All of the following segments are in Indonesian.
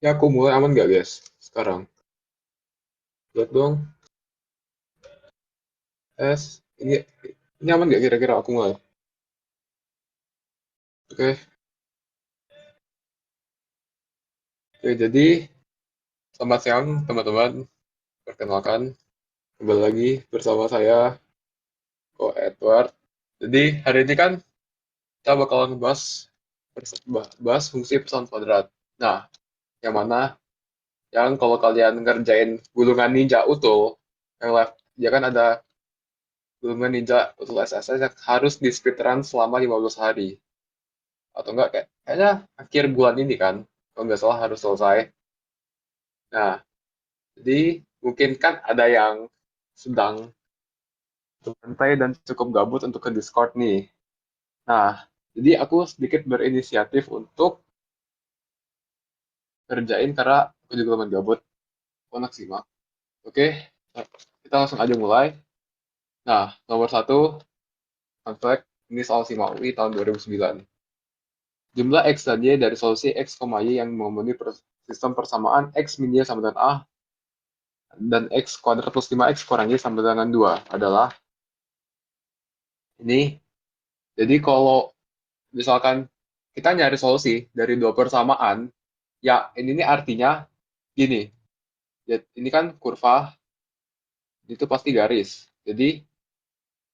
Ya aku mulai aman nggak guys? Sekarang. Lihat dong. Ini aman nggak kira-kira aku mulai? Oke. Oke, jadi selamat siang teman-teman. Perkenalkan, kembali lagi bersama saya, Ko Edward. Jadi hari ini kan kita bakalan bahas fungsi pesawat kuadrat. Nah, yang mana yang kalau kalian ngerjain gulungan ninja utul, yang left, ya kan ada gulungan ninja utul SSS yang harus di speedrun selama 15 hari. Atau enggak kayaknya akhir bulan ini kan, kalau nggak salah harus selesai. Nah, jadi mungkin kan ada yang sedang santai dan cukup gabut untuk ke Discord nih. Nah, jadi aku sedikit berinisiatif untuk kerjain karena aku juga lumayan gabut. Aku anak simak. Oke, kita langsung aja mulai. Nah, nomor satu, fun fact, ini soal simak UI tahun 2009. Jumlah X dan Y dari solusi X, Y yang memenuhi sistem persamaan X min Y sama dengan A dan X kuadrat plus 5X kurang Y sama dengan 2 adalah ini. Jadi kalau misalkan kita nyari solusi dari dua persamaan, ya ini nih artinya gini. Ya, ini kan kurva, itu pasti garis. Jadi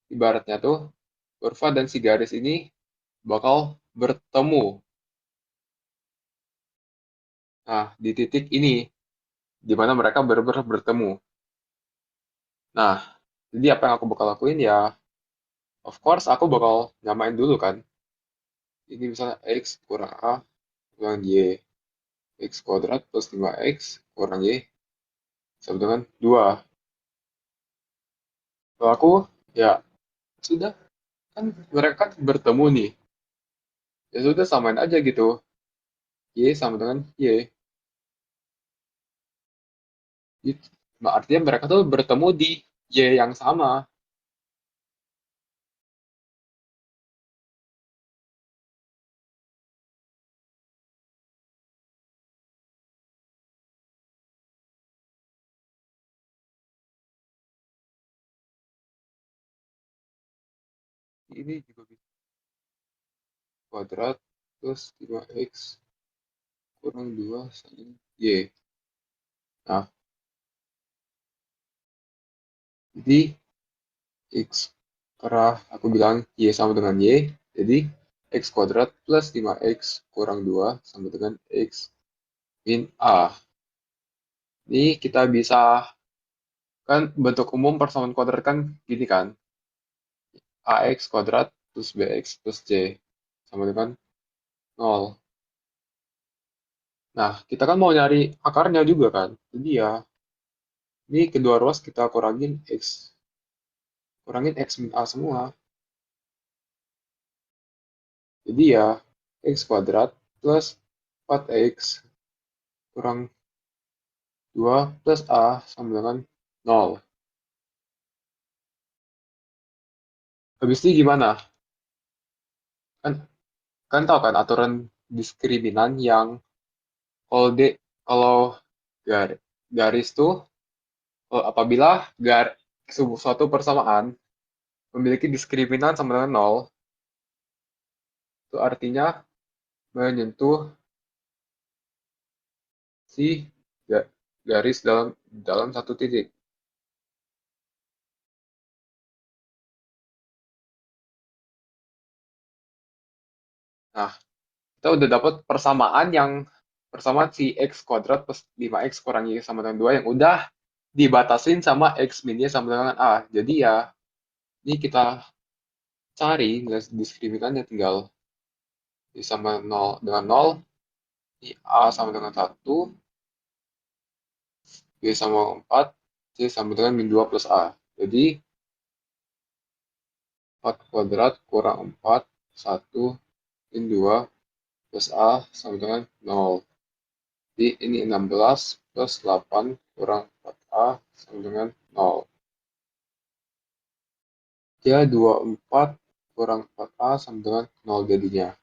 ibaratnya tuh kurva dan si garis ini bakal bertemu. Nah, di titik ini, di mana mereka benar-benar bertemu. Nah, jadi apa yang aku bakal lakuin ya, of course aku bakal nyamain dulu kan. Ini misalnya X kurang A kurang Y. X kuadrat plus 5X kurang Y sama dengan 2. Kalau aku, ya sudah, kan mereka kan bertemu nih. Ya sudah samain aja gitu. Y sama dengan Y. Gitu. Nah, artinya mereka tuh bertemu di Y yang sama. Ini juga bisa kuadrat plus 5X kurang 2 sama Y. Nah, jadi X karena aku bilang Y sama dengan Y, jadi X kuadrat plus 5X kurang 2 sama dengan X min A. Ini kita bisa, kan bentuk umum persamaan kuadrat kan gini kan, AX kuadrat plus BX plus C sama dengan 0. Nah, kita kan mau nyari akarnya juga kan. Jadi ya, ini kedua ruas kita kurangin X min A semua. Jadi ya, X kuadrat plus 4X kurang 2 plus A sama dengan 0. Habis ini gimana? Kan, kan tahu kan aturan diskriminan yang kalau kalau garis tuh apabila suatu persamaan memiliki diskriminan sama dengan 0, itu artinya menyentuh si garis dalam dalam satu titik. Nah, kita udah dapat persamaan si X kuadrat plus 5X kurang Y sama dengan 2 yang udah dibatasin sama X min Y sama dengan A. Jadi ya, ini kita cari nilai diskriminannya tinggal Y sama 0 dengan 0, Y A sama dengan 1, Y sama 4, C sama dengan min 2 plus A. Jadi 4 kuadrat kurang 4, 1, min 2 plus A sama dengan 0. Jadi ini 16 plus 8 kurang 4A sama dengan 0. Ya 24 kurang 4A sama dengan 0 jadinya.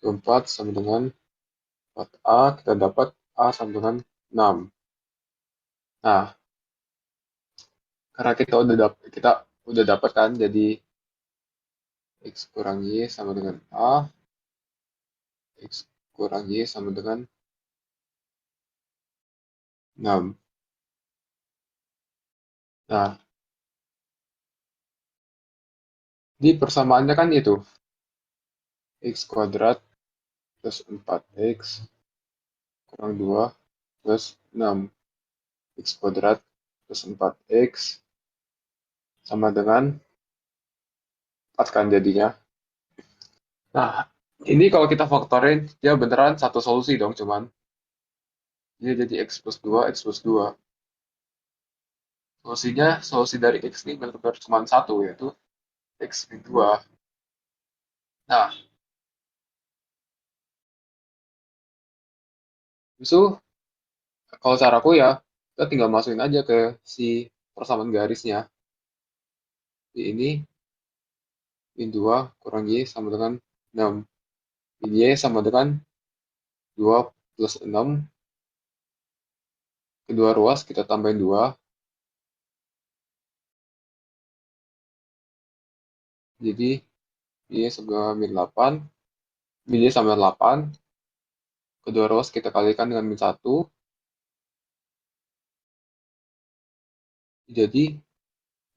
24 sama dengan 4A, kita dapat A sama dengan 6. Nah, karena kita udah dapat kan, jadi X kurang Y sama dengan A, X kurang Y sama dengan 6. Nah, di persamaannya kan itu, X kuadrat plus 4X kurang 2 plus 6. X kuadrat plus 4X sama dengan 4 kan jadinya. Nah, ini kalau kita faktorin, dia beneran satu solusi dong, cuman. Dia jadi X plus 2 X plus 2. Solusinya, solusi dari X ini benar-benar cuma satu, yaitu X min 2. Nah, itu kalau caraku ya, kita tinggal masukin aja ke si persamaan garisnya. Di ini, min 2 kurang Y sama dengan 6. Min Y sama dengan 2 plus 6. Kedua ruas kita tambahin 2. Jadi, Y sama min 8. Min Y sama 8. Kedua ruas kita kalikan dengan min 1. Jadi,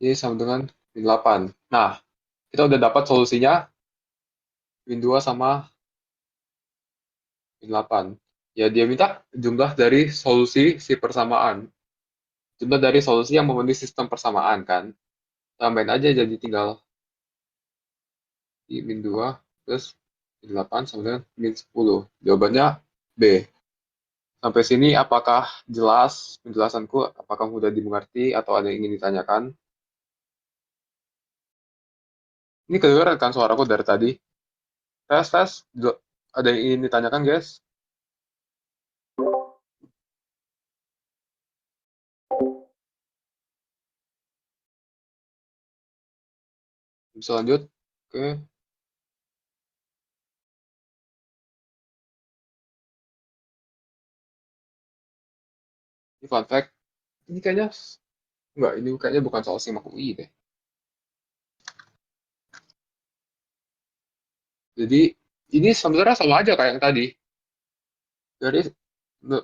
Y sama dengan min 8. Nah, kita udah dapat solusinya min 2 sama min 8. Ya, dia minta jumlah dari solusi si persamaan. Jumlah dari solusi yang memenuhi sistem persamaan kan. Tambahin aja jadi tinggal I min 2 plus min 8 sama dengan min 10. Jawabannya B. Sampai sini apakah jelas penjelasanku? Apakah mudah dimengerti atau ada yang ingin ditanyakan? Ini kedengeran kan suaraku dari tadi? Tes, tes. Ada yang ingin ditanyakan, guys? Bisa lanjut? Oke. Ini fun fact. Ini kayaknya, enggak, ini kayaknya bukan soal SIMAK UI deh. Jadi, ini sebenarnya sama aja kayak yang tadi. Jadi,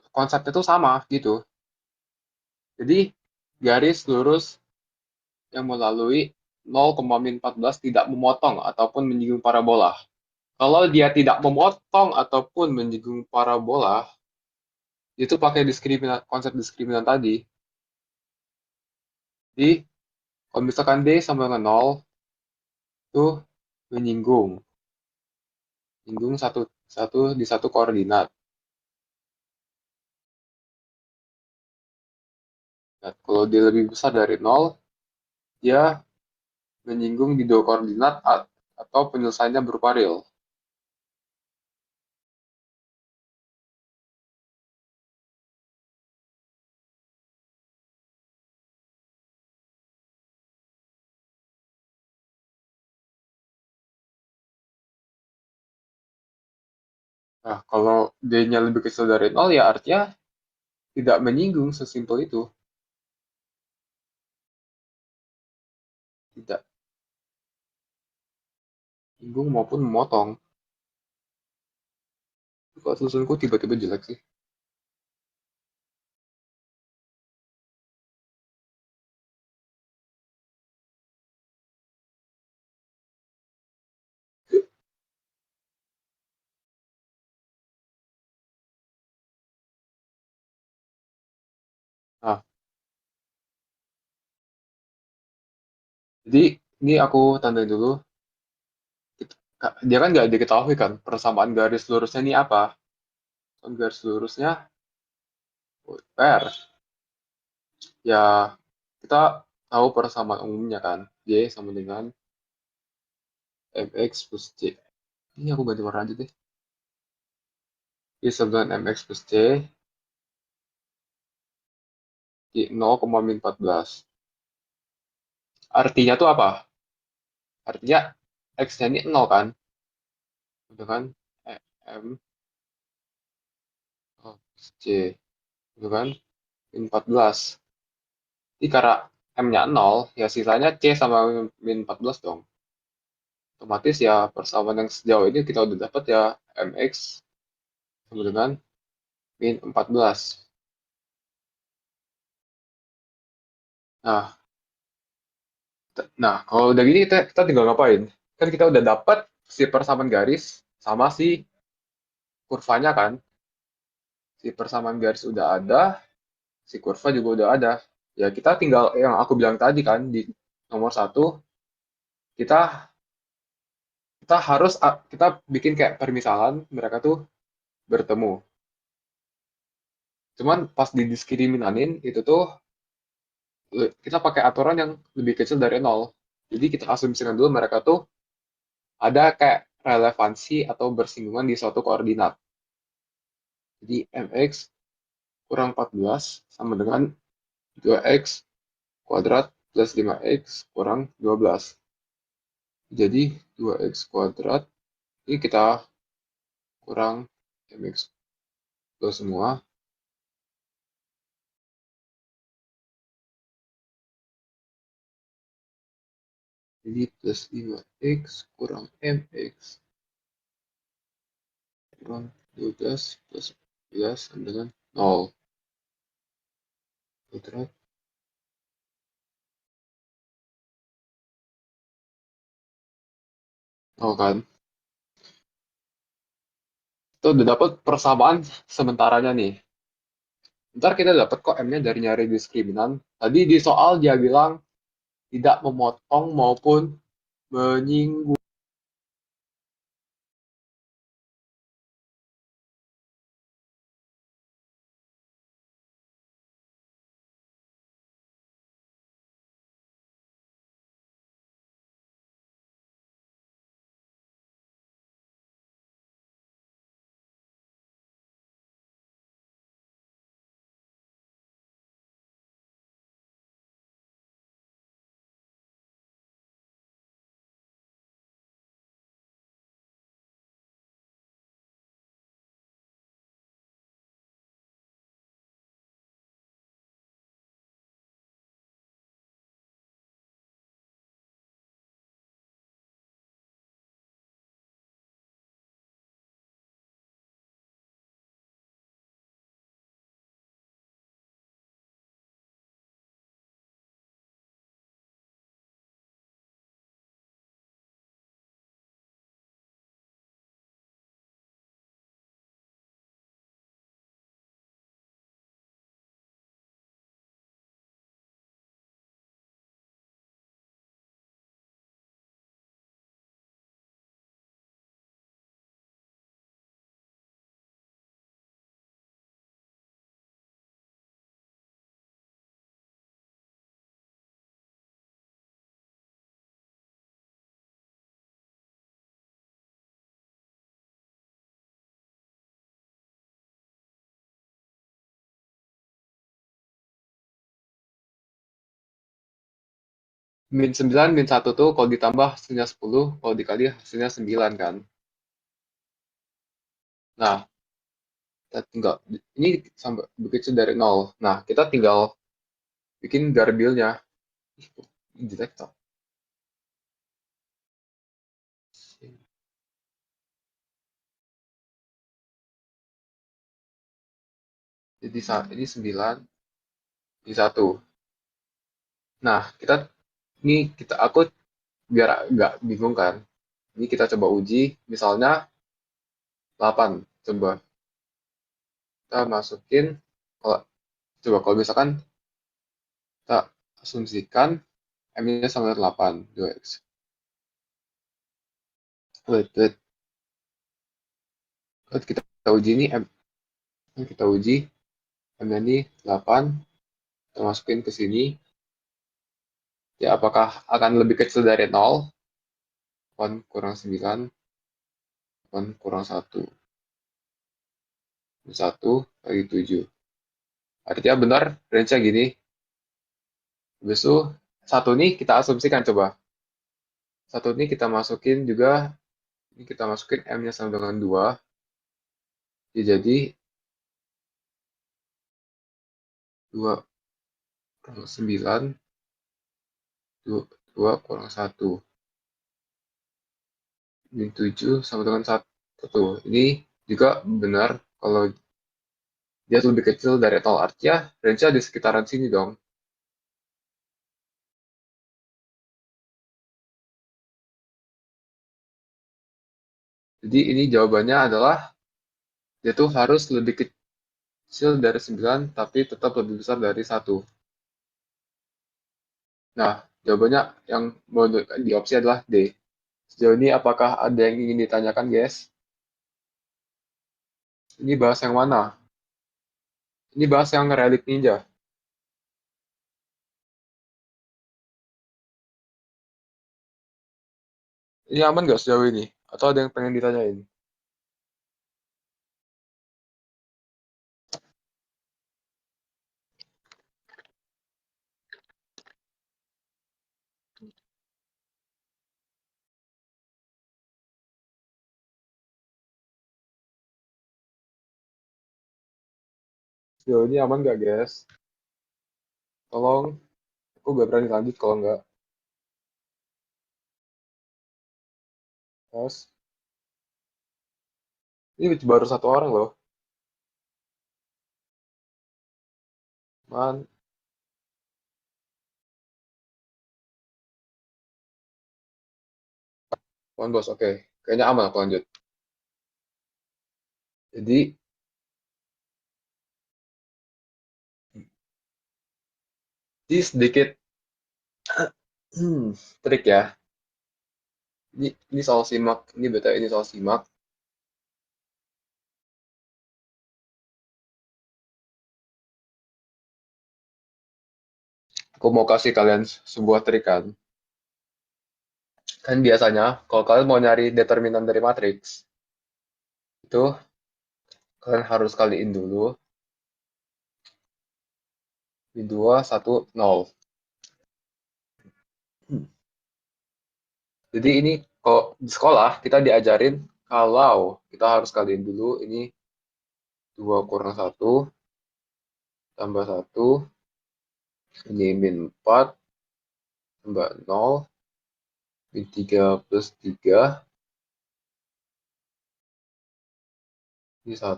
konsepnya itu sama gitu. Jadi, garis lurus yang melalui 0,14 tidak memotong ataupun menyinggung parabola. Kalau dia tidak memotong ataupun menyinggung parabola, itu pakai konsep diskriminan tadi. Jadi, kalau misalkan D sama dengan 0, itu menyinggung. Menyinggung satu, satu di satu koordinat. Nah, kalau dia lebih besar dari 0, dia menyinggung di dua koordinat atau penyelesaiannya berupa real. Nah, kalau D-nya lebih kecil dari 0, ya artinya tidak menyinggung, sesimpel itu. Tidak menyinggung maupun memotong. Kok susunku tiba-tiba jelek sih? Nah, jadi ini aku tandain dulu. Dia kan nggak diketahui kan persamaan garis lurusnya ini apa. Kan garis lurusnya PR. Ya, kita tahu persamaan umumnya kan. Y sama dengan mx plus c. Ini aku ganti warna aja deh. Y sama dengan mx plus c di 0,14. Artinya tuh apa? Artinya x-nya ini 0 kan? Dengan m Oh, C, gitu kan? Min 14. Jadi karena M-nya 0, ya sisanya C sama min 14 dong. Otomatis ya persamaan yang sejauh ini kita udah dapat ya MX sama dengan min 14. Nah, nah kalau udah gini kita tinggal ngapain? Kan kita udah dapat si persamaan garis sama si kurvanya kan. Si persamaan garis udah ada, si kurva juga udah ada. Ya kita tinggal yang aku bilang tadi kan di nomor satu, kita kita harus kita bikin kayak permisalan mereka tuh bertemu. Cuman pas didiskriminanin itu tuh kita pakai aturan yang lebih kecil dari nol. Jadi kita asumsikan dulu mereka tuh ada kayak relevansi atau bersinggungan di suatu koordinat. Jadi mx kurang 14 sama dengan 2x kuadrat plus 5x kurang 12. Jadi 2x kuadrat ini kita kurang mx plus semua. Jadi plus 5x kurang mx kurang 12 plus 11 sama dengan 0 kuadrat. Oh kan, itu udah dapat persamaan sementaranya nih. Ntar kita dapat kok M-nya dari nyari diskriminan. Tadi di soal dia bilang tidak memotong maupun menyinggung. Min 9, min 1 tuh kalau ditambah hasilnya 10, kalau dikali hasilnya 9 kan. Nah, kita tinggal, ini sampai begitu dari nol. Nah, kita tinggal bikin garbilnya. Ih, ini jelek toh. Jadi ini 9, ini 1. Nah, aku biar nggak bingung kan. Ini kita coba uji, misalnya 8. Coba kita masukin, kalau kalau misalkan kita asumsikan M-nya sama dengan 8, 2x. Wait, wait. Kita uji ini M, kita uji M-nya ini 8, kita masukin ke sini. Ya, apakah akan lebih kecil dari 0? 8 kurang 9, 8 kurang 1. 1 bagi 7. Artinya benar, range-nya gini. Habis itu, satu nih kita asumsikan coba. Satu ini kita masukin juga, ini kita masukin M-nya sama dengan 2. Ya, jadi 2 kurang 9, 2 kurang 1. Min 7 sama dengan 1. Ini juga benar kalau dia lebih kecil dari nol. Artinya range-nya di sekitaran sini dong. Jadi ini jawabannya adalah dia tuh harus lebih kecil dari 9 tapi tetap lebih besar dari 1. Nah, jawabannya yang mau di opsi adalah D. Sejauh ini apakah ada yang ingin ditanyakan, guys? Ini bahas yang mana? Ini bahas yang Relic Ninja. Ini aman nggak sejauh ini? Atau ada yang pengen ditanyain? Sejauh ini aman nggak, guys? Tolong, aku gak berani lanjut kalau nggak. Guys, ini baru satu orang loh. Man, one bos, oke. Kayaknya aman aku lanjut. Jadi, ini sedikit trik ya. Ini soal simak. Ini betul ini soal simak. Aku mau kasih kalian sebuah trik kan. Kan biasanya, kalau kalian mau nyari determinan dari matriks, itu kalian harus kaliin dulu di 2, 1, 0. Jadi ini kalau di sekolah kita diajarin kalau kita harus kaliin dulu ini 2 kurang 1 tambah 1, ini min 4 tambah 0, min 3 plus 3, ini 1.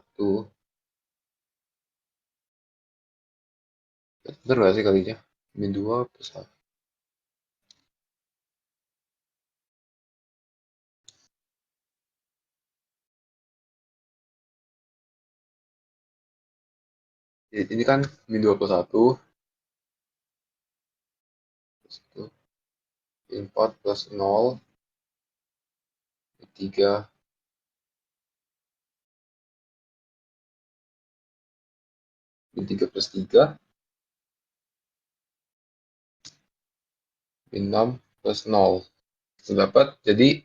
Bener nggak sih kalinya? Min 2 plus 1. Ini kan min 21, min 4 plus 0, min 3, min 3 plus 3, min 6 plus 0. Sedapat, jadi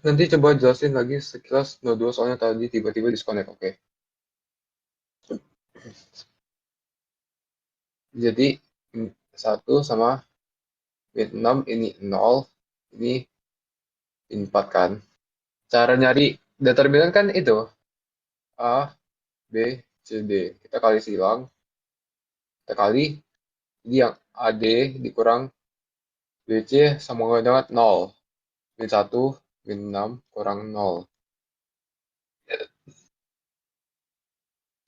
nanti coba jelasin lagi sekilas no 2 soalnya tadi tiba-tiba disconnect, oke. Jadi 1 sama min 6 ini 0, ini min 4 kan. Cara nyari determinan kan itu A, B, C, D. Kita kali silang, kita kali ini yang AD dikurang BC sama dengan 0. Min 1, min 6 kurang 0.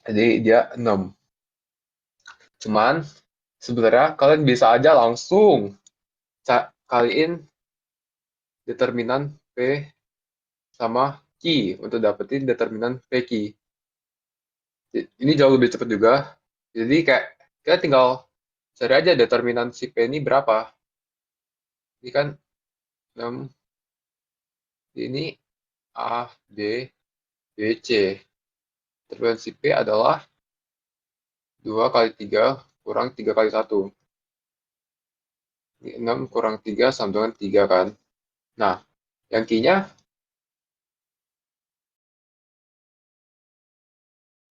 Jadi dia 6. Cuman sebenarnya kalian bisa aja langsung kaliin determinan P sama Q untuk dapetin determinan PQ. Ini jauh lebih cepat juga. Jadi kayak kita tinggal cari aja determinan si P ini berapa. Ini kan 6, ini A, B, B, C. Determinan si P adalah 2 kali 3 kurang 3 kali 1. Ini 6 kurang 3 sama dengan 3 kan. Nah, yang Q-nya,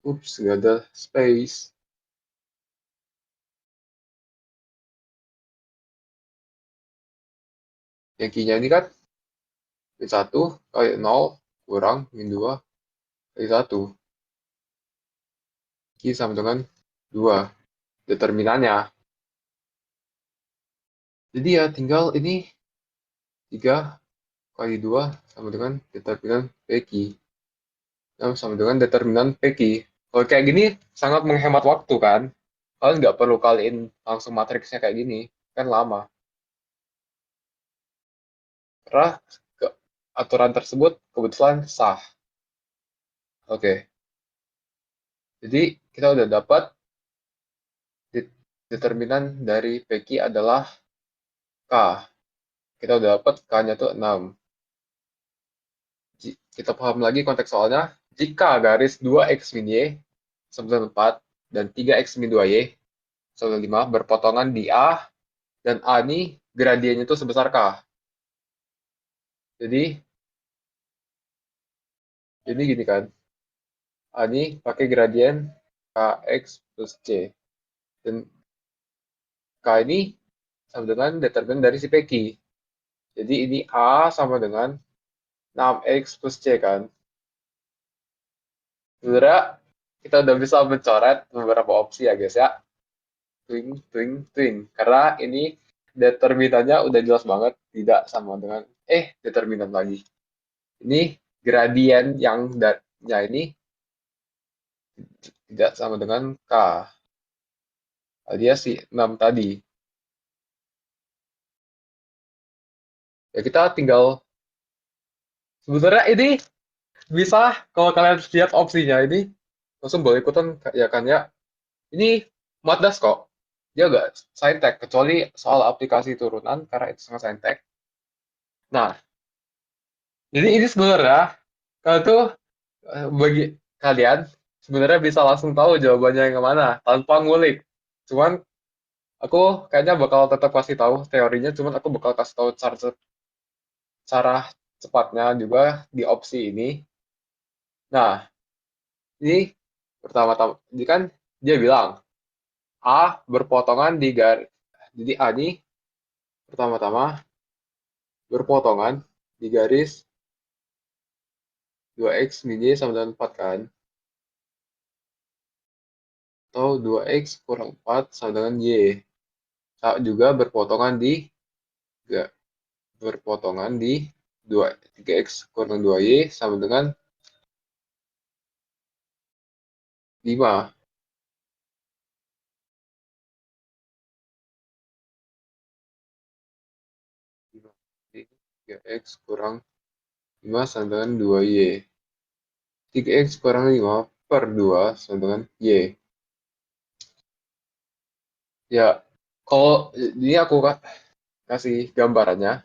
gak ada space. Yang Q-nya ini kan min 1 kali 0 kurang min 2 kali 1. Q sama dengan 2. Determinannya. Jadi ya tinggal ini 3 kali 2 sama dengan determinan PQ. Sama dengan determinan PQ. Kalau kayak gini sangat menghemat waktu kan. Kalian nggak perlu kaliin langsung matriksnya kayak gini. Kan lama. Karena aturan tersebut kebetulan sah. Oke. Jadi kita udah dapat determinan dari PQ adalah K. Kita udah dapat K-nya tuh 6. Kita paham lagi konteks soalnya. Jika garis 2x min y sama dengan 4 dan 3x min 2y sama dengan 5 berpotongan di A dan A ini gradiennya itu sebesar K. Jadi gini kan. A ini pakai gradien Kx plus C. Dan K ini sama dengan determinan dari si PQ. Jadi ini A sama dengan 6x plus C kan. Sebenarnya kita udah bisa mencoret beberapa opsi ya guys ya. Twing, twing, twing. Karena ini determinannya udah jelas banget tidak sama dengan determinan lagi. Ini gradien yang ini tidak sama dengan K. Alias si 6 tadi. Ya kita tinggal sebenarnya ini bisa kalau kalian lihat opsinya ini langsung boleh ikutan ya kan ya. Ini Mazdas kok. Dia nggak saintek kecuali soal aplikasi turunan karena itu sangat saintek. Nah, jadi ini sebenarnya kalau tuh bagi kalian sebenarnya bisa langsung tahu jawabannya yang mana tanpa ngulik. Cuman aku kayaknya bakal tetap kasih tahu teorinya, cuman aku bakal kasih tahu cara cepatnya juga di opsi ini. Nah, ini pertama-tama, ini kan dia bilang A berpotongan di garis, jadi A ini pertama-tama berpotongan di garis 2x min y sama dengan 4 kan, atau 2x kurang 4 sama dengan y. Juga berpotongan di berpotongan di 3x kurang 2y sama dengan 5. 3x kurang 5 sama dengan 2y. 3x kurang 5 per 2 sama dengan y. Ya, kalau ini aku kasih gambarannya.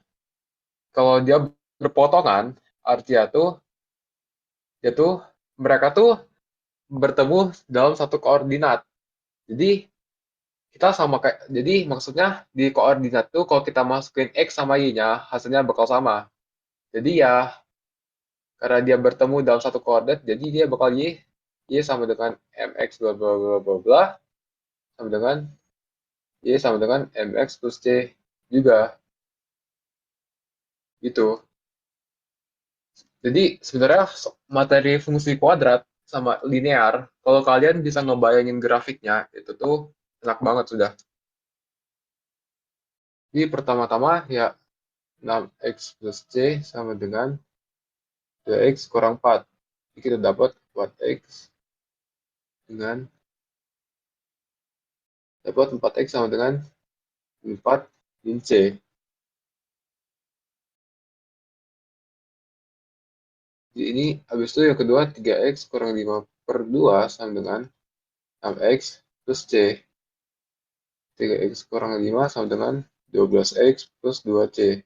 Kalau dia berpotongan, artinya tuh, dia tuh mereka tuh bertemu dalam satu koordinat. Jadi kita sama kayak, jadi maksudnya di koordinat tuh kalau kita masukin x sama y-nya, hasilnya bakal sama. Jadi ya karena dia bertemu dalam satu koordinat, jadi dia bakal y sama dengan mx bla bla bla bla bla sama dengan y sama dengan mx plus c juga gitu. Jadi sebenarnya materi fungsi kuadrat sama linear, kalau kalian bisa ngebayangin grafiknya, itu tuh enak banget sudah. Jadi pertama-tama ya 6x plus c sama dengan 2x kurang 4. Jadi kita dapat 4x dengan 4x sama dengan 4 min c. Jadi ini habis itu yang kedua 3x kurang 5 per 2 sama dengan 6x plus c. 3x kurang 5 sama dengan 12x plus 2c.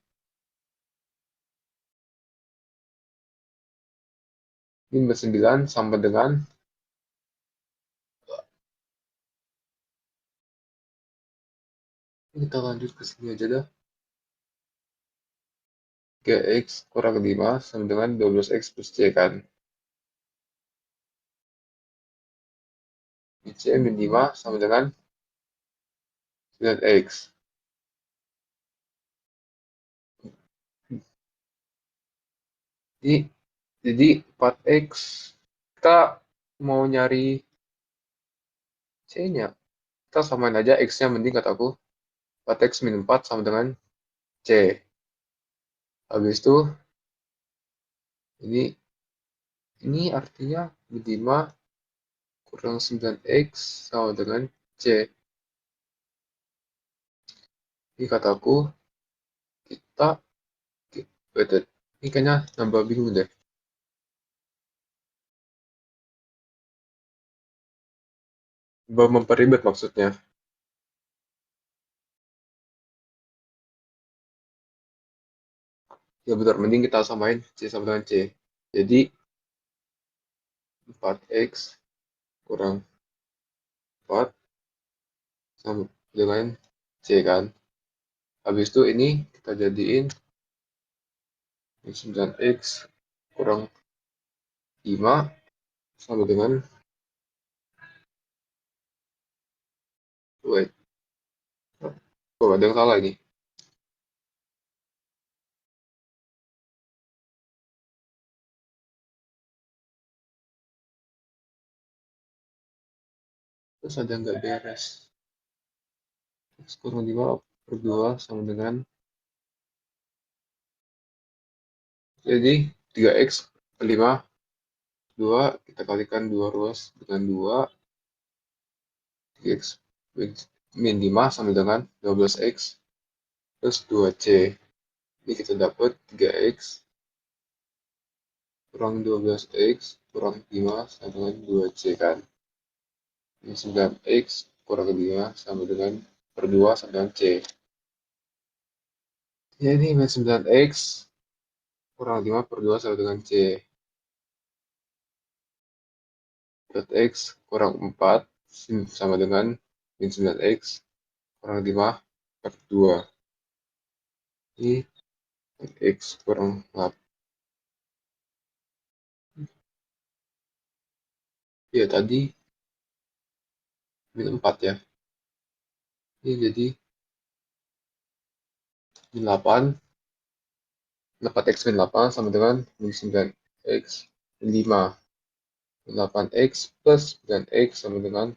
Ini 9 sama dengan, ini kita lanjut ke sini aja dah. 3x kurang 5 sama dengan 12x plus c kan. C min 5 sama dengan 9x. Jadi 4x kita mau nyari C-nya. Kita samain aja X-nya, mending kataku 4X min 4 sama dengan C. Habis itu, ini artinya 5 kurang 9X sama dengan C. Ini kataku, kita, ini kayaknya nambah bingung deh. Memperibet maksudnya. Ya benar, mending kita samain C sama dengan C. Jadi 4X kurang 4 sama dengan C kan. Habis itu ini kita jadiin 9X kurang 5 sama dengan, wait, oh ada yang salah ini. Terus ada yang nggak beres. X kurang 5 per 2 sama dengan, jadi 3X per 5, 2 kita kalikan 2 ruas dengan 2, 3X min 5 sama dengan 12X plus 2C. Ini kita dapat 3X kurang 12X kurang 5 sama dengan 2C kan. Ini 9X kurang 5 sama dengan per 2 sama dengan C. Jadi min 9X kurang 5 per 2 sama dengan C. Dot X kurang 4 sama dengan min 9X kurang 5 per 2. Ini X kurang 8. Ya tadi min 4 ya. Ini jadi min 8. 4X min 8 sama dengan min 9X min 5. 8X plus 9X sama dengan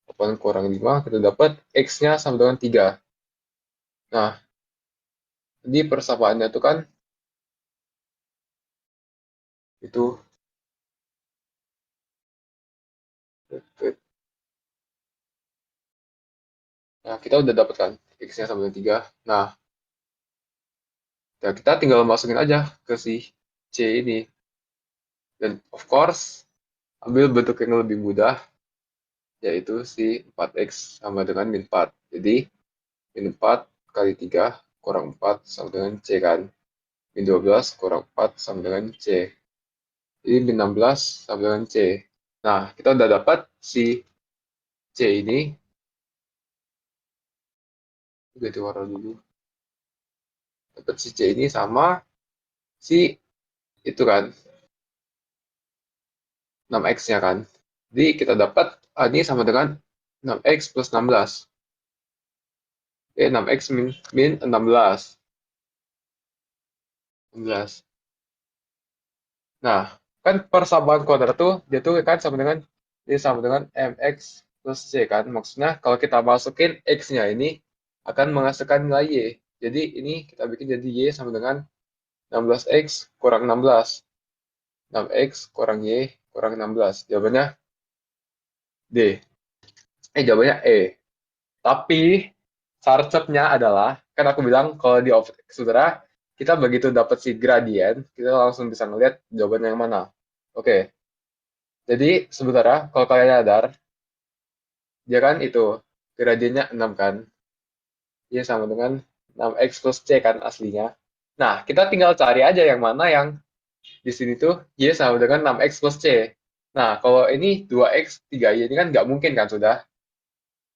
8 kurang 5, kita dapat X-nya sama dengan 3. Nah, di persamaannya itu kan, itu, nah kita udah dapat kan, X-nya sama dengan 3. Nah, ya kita tinggal masukin aja ke si C ini. Dan of course, ambil bentuk yang lebih mudah, yaitu si 4X sama dengan min 4. Jadi, min 4 kali 3 kurang 4 sama dengan C kan. Min 12 kurang 4 sama dengan C. Jadi min 16 sama dengan C. Nah, kita udah dapat si C ini. Ganti warna dulu. Dapat si C ini sama si itu kan, 6X-nya kan. Jadi kita dapat ini sama dengan 6X plus 16. 6X min 16. 16. Nah, kan persamaan kuadrat tuh dia tuh kan sama dengan mx plus c kan. Maksudnya kalau kita masukin x-nya ini akan menghasilkan nilai y. Jadi ini kita bikin jadi y sama dengan 16x kurang 16. 6x kurang y kurang 16. Jawabannya D. Jawabannya E. Tapi sarcepnya adalah, kan aku bilang kalau di objek saudara, kita begitu dapat si gradien, kita langsung bisa ngelihat jawabannya yang mana. Oke, jadi sebenarnya kalau kalian sadar, dia kan itu, gradiennya 6 kan, dia sama dengan 6x plus c kan aslinya. Nah, kita tinggal cari aja yang mana yang di sini tuh y sama dengan 6x plus c. Nah, kalau ini 2x, 3y ini kan nggak mungkin kan sudah.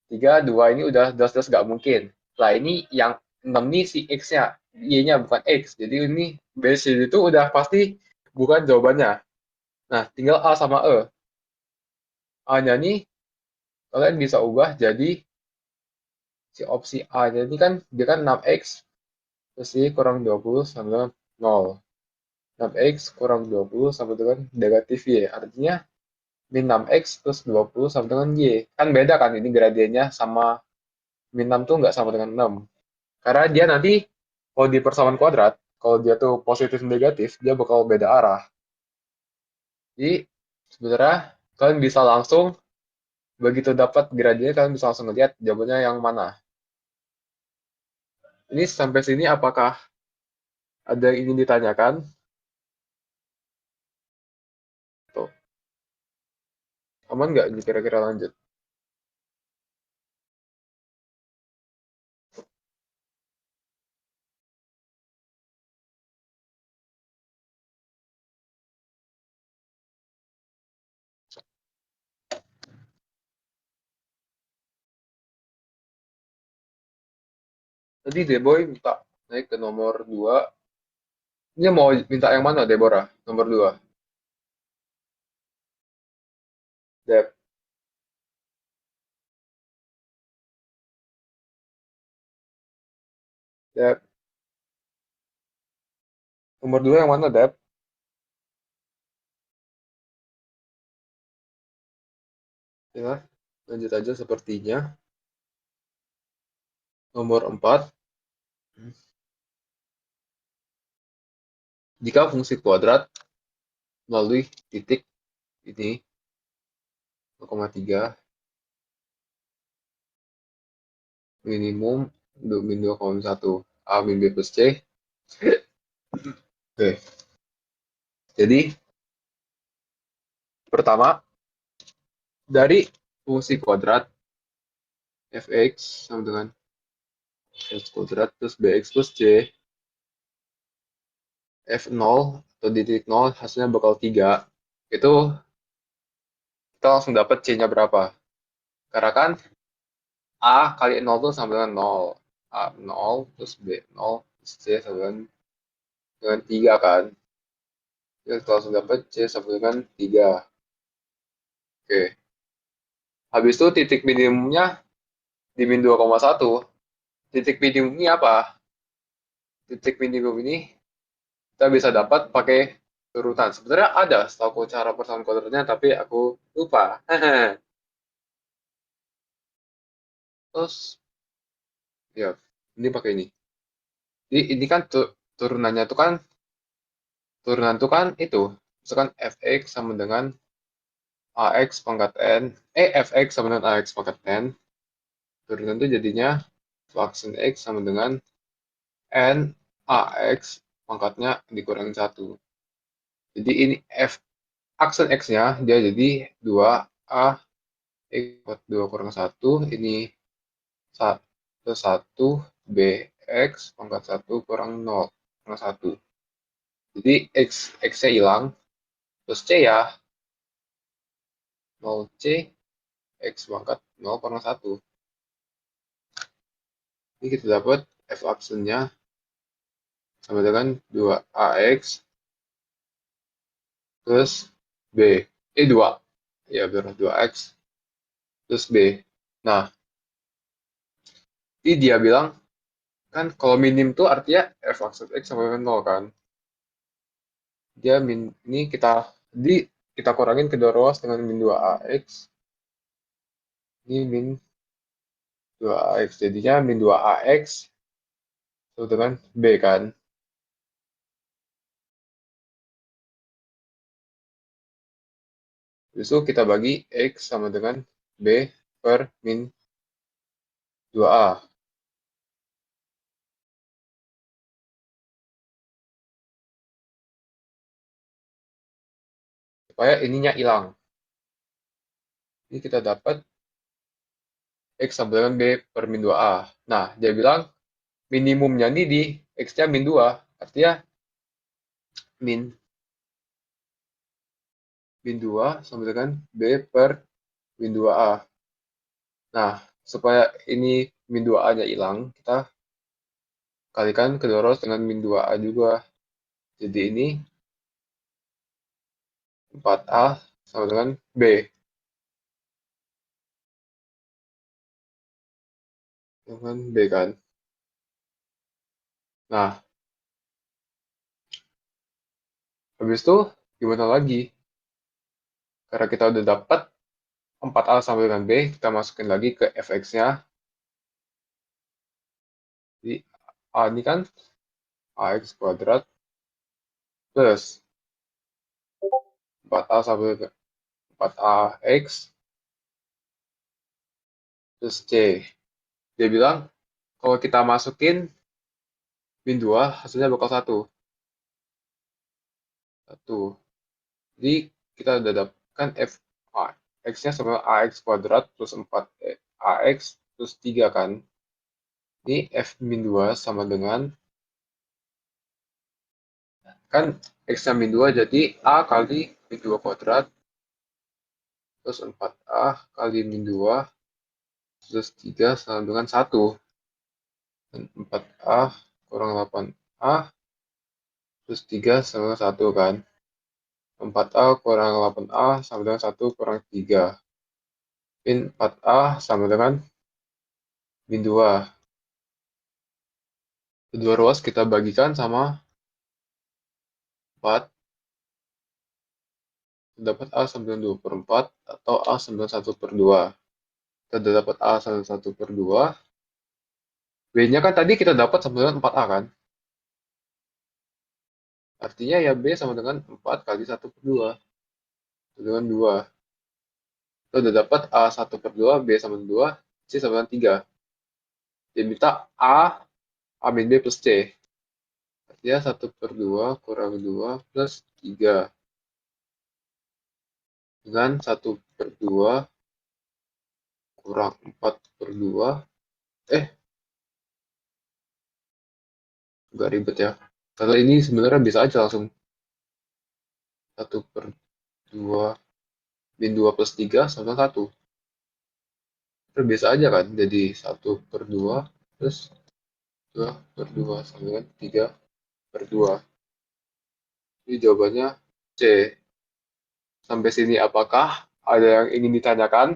3, 2 ini udah jelas-jelas nggak mungkin. Lah ini yang 6 nih si X-nya, Y-nya bukan X. Jadi ini base itu udah pasti bukan jawabannya. Nah, tinggal A sama E. A-nya nih kalian bisa ubah jadi si opsi A-nya ini kan dia kan 6X plus Y kurang 20 sama dengan 0. 6X kurang 20 sama dengan negatif Y. Artinya min 6x plus 20 sama dengan y. Kan beda kan ini gradiennya sama min 6 tuh nggak sama dengan 6. Karena dia nanti kalau di persamaan kuadrat, kalau dia tuh positif negatif, dia bakal beda arah. Jadi sebenarnya kalian bisa langsung begitu dapat gradiennya kalian bisa langsung ngeliat jawabannya yang mana. Ini sampai sini apakah ada yang ingin ditanyakan? Tuh, aman nggak ini kira-kira lanjut? Tadi Deboy minta naik ke nomor 2. Ini mau minta yang mana Deborah? Nomor 2. Dep, Dep. Nomor 2 yang mana Dep? Ya, lanjut aja sepertinya. Nomor 4. Jika fungsi kuadrat melalui titik ini 0,3 minimum min 2,1 A min B plus C. Oke, jadi pertama dari fungsi kuadrat fx sama dengan x kuadrat plus bx plus c f0 atau di titik 0 hasilnya bakal 3. Itu kita langsung dapat c-nya berapa. Karena kan a kali 0 itu sama dengan 0. A 0 plus b 0 plus c sama dengan 3 kan. Kita langsung dapat c sama dengan 3. Oke. Habis itu titik minimumnya di min 2,1. Titik minimum ini apa? Titik minimum ini kita bisa dapat pakai urutan. Sebenarnya ada setahu cara persamaan kuadratnya, tapi aku lupa. Terus, ya, ini pakai ini. Jadi ini kan turunannya tuh kan, turunan tuh kan itu. Misalkan fx sama dengan ax pangkat n, fx sama dengan ax pangkat n. Turunan tuh jadinya faksin x sama dengan n ax pangkatnya dikurangin 1. Jadi ini f aksen x-nya dia jadi 2a ikut 2 kurang 1, ini 1 bx pangkat 1 kurang 0 kurang 1. Jadi x-nya hilang, terus c ya, 0c x pangkat 0 kurang 1. Ini kita dapat f aksennya sama dengan 2ax plus b. 2. Ya, biar 2x plus b. Nah, ini dia bilang, kan kalau minim tuh artinya f aksen x sama dengan 0 kan. Dia min ini kita kurangin kedua ruas dengan min 2ax. Ini min 2ax. Jadinya min 2ax itu dengan b kan. Justru kita bagi x sama dengan b per min 2a. Supaya ininya hilang. Ini kita dapat x sama dengan b per min 2a. Nah, dia bilang minimumnya ini di x-nya min 2. Artinya min 2 sama dengan b per min 2a. Nah, supaya ini min 2a-nya hilang, kita kalikan kedua ruas dengan min 2a juga. Jadi ini 4a sama dengan b. Dengan b kan. Nah, habis itu gimana lagi? Karena kita udah dapat 4A sama dengan B, kita masukin lagi ke fx-nya. Jadi A ini kan AX kuadrat plus 4A sama dengan 4AX plus C. Dia bilang, kalau kita masukin min 2, hasilnya bakal 1. 1. Jadi kita udah dapatkan f x-nya sama ax kuadrat plus 4ax plus 3 kan. Ini f min 2 sama dengan, kan x-nya min 2 jadi a kali min 2 kuadrat plus 4a kali min 2 plus 3 sama dengan 1. Dan 4a kurang 8a plus 3 sama dengan 1 kan. 4a kurang 8a sama dengan 1 kurang 3. Min 4a sama dengan min 2. Kedua ruas kita bagikan sama 4. Dapat A sama dengan 2 per 4 atau A sama dengan 1 per 2. Kita dapat A sama dengan 1 per 2. B-nya kan tadi kita dapat sama dengan 4A kan. Artinya ya B sama dengan 4 kali 1 per 2. Dengan 2. Kita udah dapat A 1 per 2, B sama dengan 2, C sama dengan 3. Dia minta A min B plus C. Artinya 1 per 2 kurang 2 plus 3. Dengan 1 per 2 kurang 4 per 2. Agak ribet ya. Kalau ini sebenarnya bisa aja langsung 1 per 2 min 2 plus 3 sama 1. Bisa aja kan, jadi 1 per 2 plus 2 per 2 sama dengan 3 per 2. Jadi jawabannya C. Sampai sini apakah ada yang ingin ditanyakan?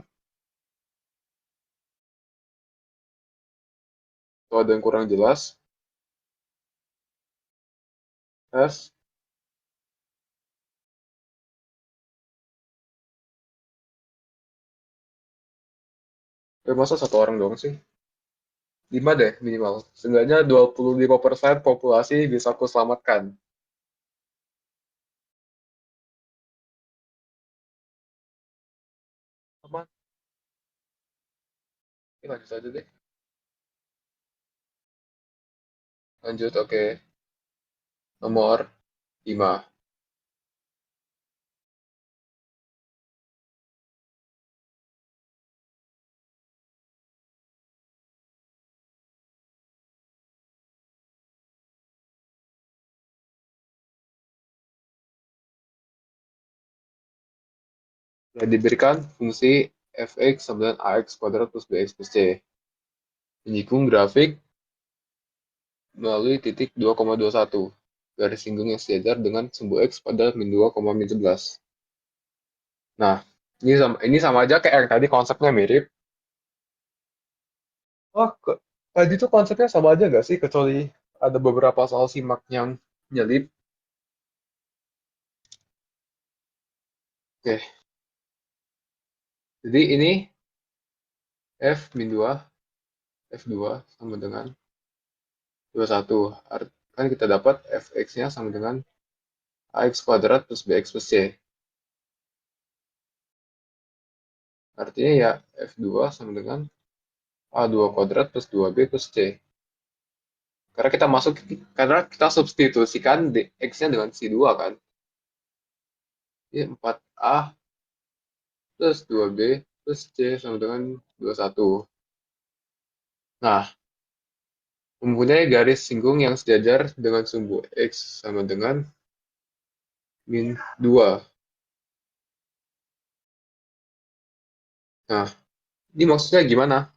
Atau ada yang kurang jelas? Tes. Masa satu orang doang sih? 5 deh minimal. Seenggaknya 25% populasi bisa aku selamatkan. Apa? Ini lanjut aja deh. Lanjut, oke. Nomor 5. Yang diberikan fungsi fx sama dengan ax kuadrat plus bx plus c. Menyinggung grafik melalui titik 2,21. Garis singgung yang sejajar dengan sumbu x pada min 2, min 11. Nah, ini sama aja kayak yang tadi, konsepnya mirip. Oh, tadi tuh konsepnya sama aja nggak sih? Kecuali ada beberapa soal simak yang nyelip. Oke, jadi ini f min 2, f2 sama dengan 21. Kan kita dapat fx-nya sama dengan ax kuadrat plus bx plus c. Artinya ya f2 sama dengan a2 kuadrat plus 2b plus c. Karena kita substitusikan x-nya dengan c2 kan. Jadi 4a plus 2b plus c sama dengan 21. Nah, mempunyai garis singgung yang sejajar dengan sumbu x sama dengan min 2. Nah, ini maksudnya gimana?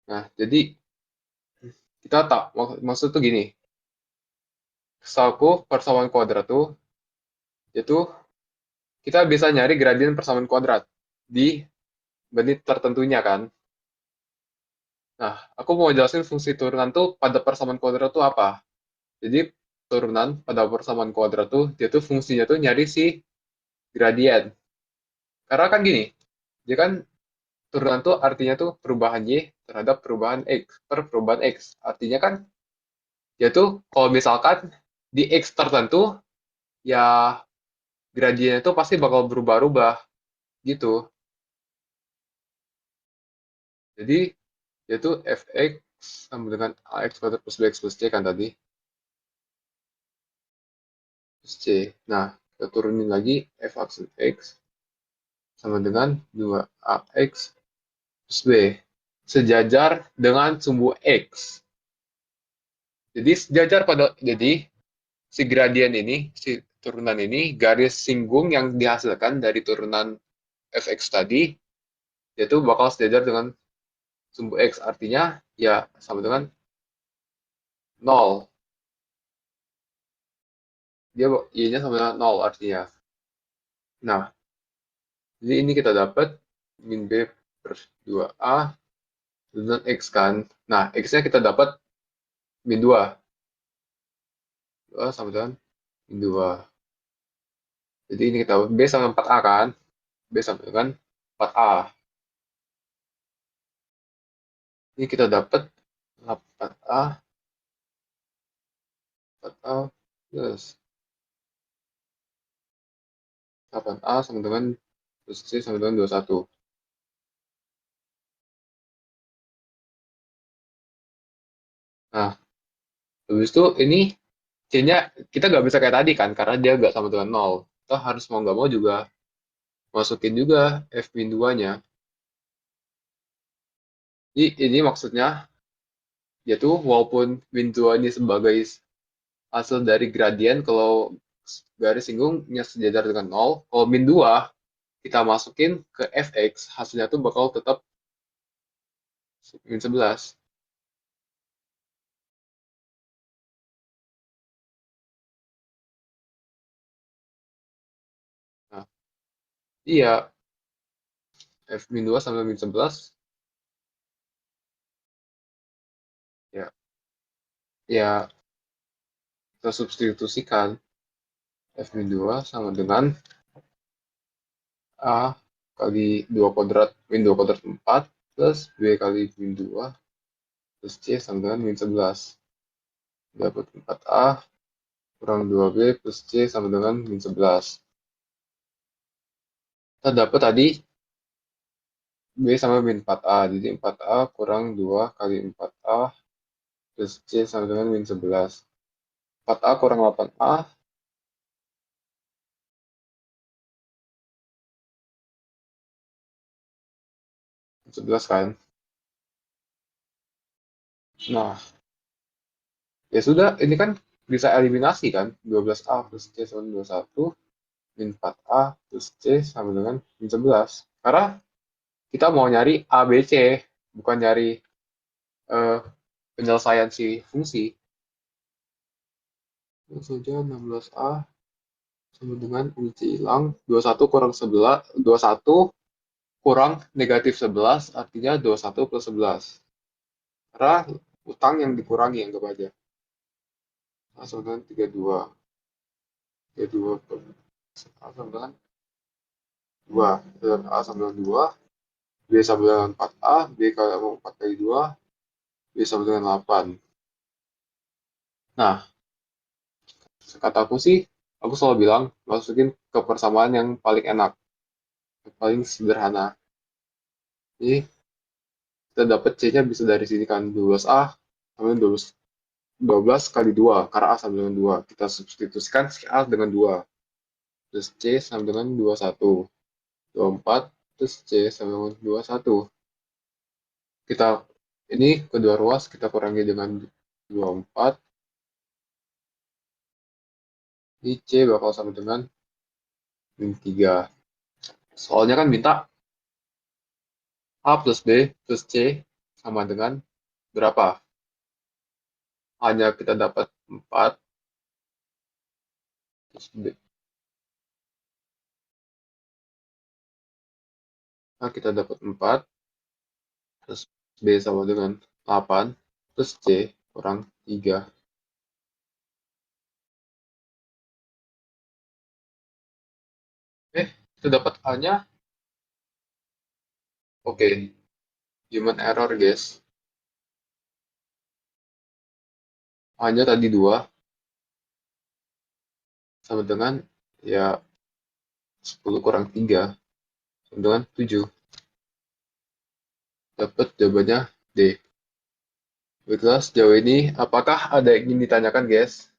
Nah, jadi kita tak maksud tuh gini. Kesalku persamaan kuadrat tuh itu kita bisa nyari gradien persamaan kuadrat di menit tertentunya kan. Nah, aku mau jelasin fungsi turunan tuh pada persamaan kuadrat tuh apa. Jadi turunan pada persamaan kuadrat tuh dia tuh fungsinya tuh nyari si gradien. Karena kan gini, dia kan turunan tuh artinya tuh perubahan Y terhadap perubahan X per perubahan X. Artinya kan dia tuh kalau misalkan di X tertentu ya gradiennya tuh pasti bakal berubah-ubah gitu. Jadi dia tuh fx sama dengan ax kuadrat plus bx plus c kan tadi, plus c. Nah, kita turunin lagi f aksin x sama dengan 2ax plus b sejajar dengan sumbu x. Jadi sejajar jadi si gradien ini, si turunan ini garis singgung yang dihasilkan dari turunan fx tadi itu bakal sejajar dengan sumbu x, artinya ya sama dengan 0. Dia y-nya sama dengan 0 artinya. Nah, jadi ini kita dapat min b per 2a dengan x kan. Nah, x-nya kita dapat min 2. 2 sama dengan min 2. Jadi ini kita b sama 4a kan. B sama dengan 4a. Ini kita dapat 8a 4a plus 8a sama dengan plus c sama dengan 21. Nah, habis itu ini c-nya kita nggak bisa kayak tadi kan, karena dia nggak sama dengan 0. Kita harus mau nggak mau juga masukin juga f min 2-nya. Jadi ini maksudnya yaitu walaupun min 2 ini sebagai hasil dari gradien, kalau garis singgungnya sejajar dengan 0, kalau min 2 kita masukin ke fx, hasilnya tuh bakal tetap min 11. Nah, iya, f min 2 sama min 11, ya, ya kita substitusikan f min 2 sama dengan a kali 2 kuadrat, min 2 kuadrat 4, plus b kali min 2, plus c sama dengan min 11. Dapat 4a kurang 2b plus c sama dengan min 11. Kita dapat tadi b sama min 4a. Jadi 4a kurang 2 kali 4a plus c sama dengan min 11. 4a kurang 8a. 11 kan. Nah, ya sudah. Ini kan bisa eliminasi kan. 12a plus c sama dengan 21. Min 4a plus c sama dengan min 11. Karena kita mau nyari a, b, c. Bukan nyari eh, penyelesaian si fungsi. Langsung saja 16a sama dengan ini c hilang. 21 kurang 11. 21 kurang negatif 11 artinya 21 plus 11. Karena utang yang dikurangi, anggap aja. A sama dengan 32. 32 per A sama dengan 2. Dan A sama dengan 2. B sama dengan 4A. B kali 4 kali 2. B sama dengan 8. Nah, kataku sih, aku selalu bilang, masukin ke persamaan yang paling enak. Yang paling sederhana. Jadi, kita dapat C-nya bisa dari sini kan. 12A sama dengan 12 kali 2. Karena A sama dengan 2. Kita substitusikan si A dengan 2. Plus C sama dengan 21. 24 plus C sama dengan 21. Kita ini kedua ruas kita kurangi dengan 24. Ini C bakal sama dengan min 3. Soalnya kan minta A plus B plus C sama dengan berapa? Hanya kita dapat 4 plus B. Nah, kita dapat 4 plus B sama dengan 8 plus C kurang 3. Itu dapat A-nya. Oke, human error, guys. A-nya tadi 2 sama dengan ya 10 kurang 3 sama dengan 7. Dapat jawabannya D. Baiklah, sejauh ini apakah ada yang ingin ditanyakan, guys?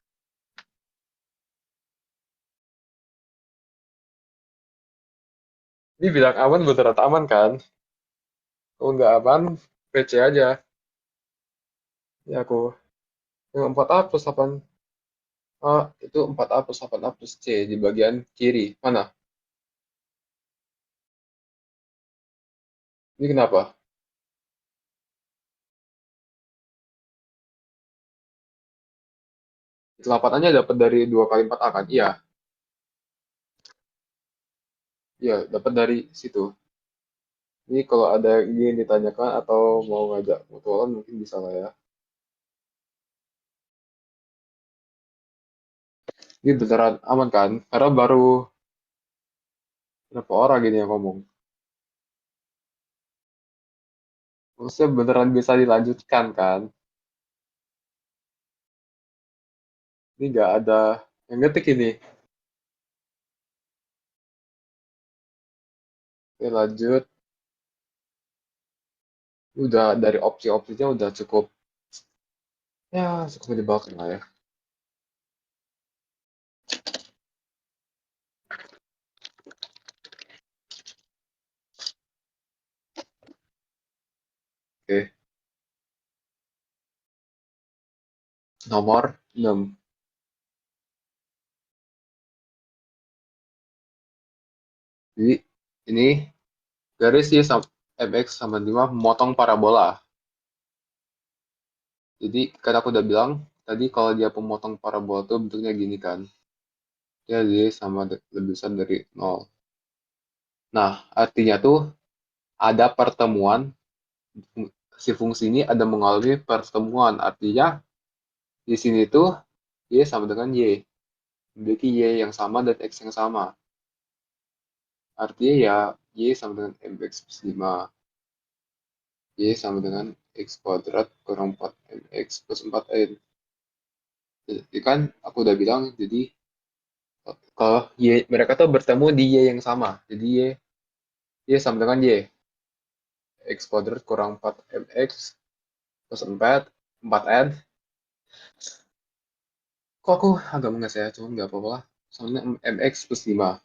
Ini bilang aman, beneran aman kan? Kalau nggak aman, PC aja. Ya aku, yang 4A plus 8A itu 4A plus 8A plus C di bagian kiri. Mana? Ini kenapa? 8A-nya dapat dari 2 kali 4A kan? Iya, iya dapat dari situ. Ini kalau ada yang ingin ditanyakan atau mau ngajak mutualan mungkin bisa lah ya. Ini beneran aman kan? Karena baru berapa orang gini yang ngomong. Maksudnya beneran bisa dilanjutkan kan? Ini nggak ada yang ngetik ini. Oke, lanjut. Udah dari opsi-opsinya udah cukup, ya cukup menyebalkan lah ya. Oke, nomor 6. Jadi ini garis Y sama MX sama 5 memotong parabola. Jadi kan aku udah bilang tadi kalau dia pemotong parabola tuh bentuknya gini kan. Dia sama lebih besar dari 0. Nah, artinya tuh ada pertemuan, si fungsi ini ada mengalami pertemuan. Artinya di sini tuh Y sama dengan Y. Memiliki Y yang sama dan X yang sama. Artinya ya Y sama dengan MX plus 5. Y sama dengan X kuadrat kurang 4MX plus 4N. Jadi kan aku udah bilang, jadi kalau Y, mereka tuh bertemu di Y yang sama. Jadi Y sama dengan Y. X kuadrat kurang 4MX plus 4N. Kok aku agak menges ya, cuma nggak apa-apa lah. Soalnya MX plus 5.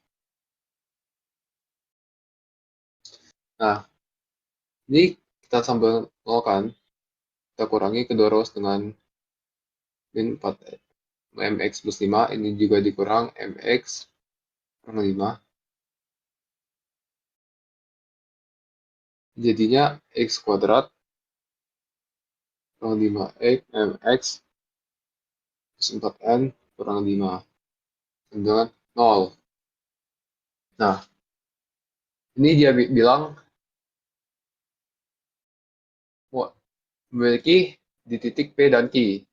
Nah, ini kita sambil nol kan, kita kurangi kedua ruas dengan min 4 mx plus 5, ini juga dikurang mx kurang 5. Jadinya x kuadrat kurang 5 mx plus 4n kurang 5 dengan 0. Nah, ini dia bilang memiliki di titik P dan Q.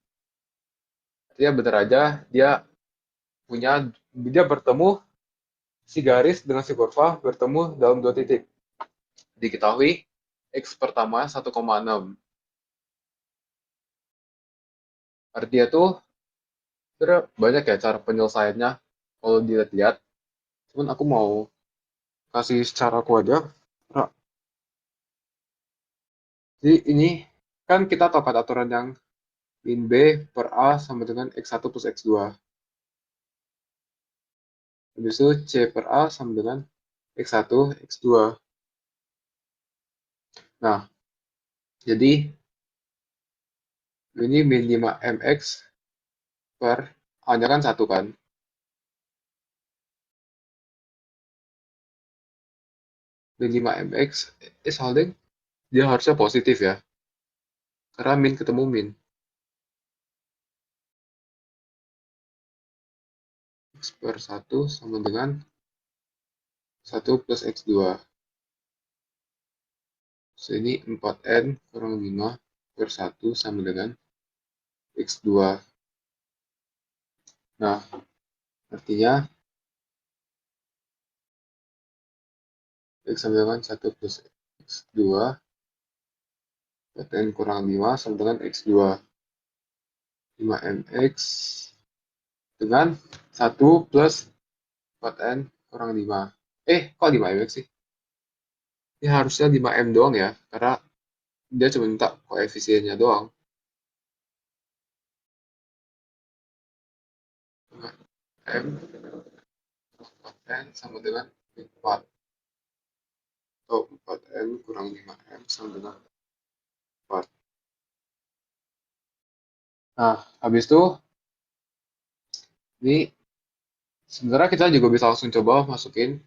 Artinya benar aja dia punya, dia bertemu, si garis dengan si kurva bertemu dalam dua titik. Diketahui X pertama 1,6. Artinya tuh sebenarnya banyak ya cara penyelesaiannya kalau dilihat-lihat. Cuman aku mau kasih secara aku aja. Nah, jadi ini kan kita tahu kan aturan yang min B per A sama dengan X1 plus X2. Habis itu C per A sama dengan X1, X2. Nah, jadi ini min 5mx per A-nya kan 1 kan. Min 5mx is holding, dia harusnya positif ya. Karena min ketemu min. X per 1 sama dengan 1 plus X2. So, ini 4N kurang 5 per 1 sama dengan X2. Nah, artinya X sama dengan 1 plus X2 kuadrat N kurang 5 sama dengan X2. 5MX dengan 1 plus kuadrat N kurang 5. Kok 5MX sih? Ini harusnya 5M doang ya, karena dia cuma minta koefisiennya doang. 5M 4N sama dengan 4. Atau 4N kurang 5M sama dengan 4. Nah, habis itu, ini sebenarnya kita juga bisa langsung coba masukin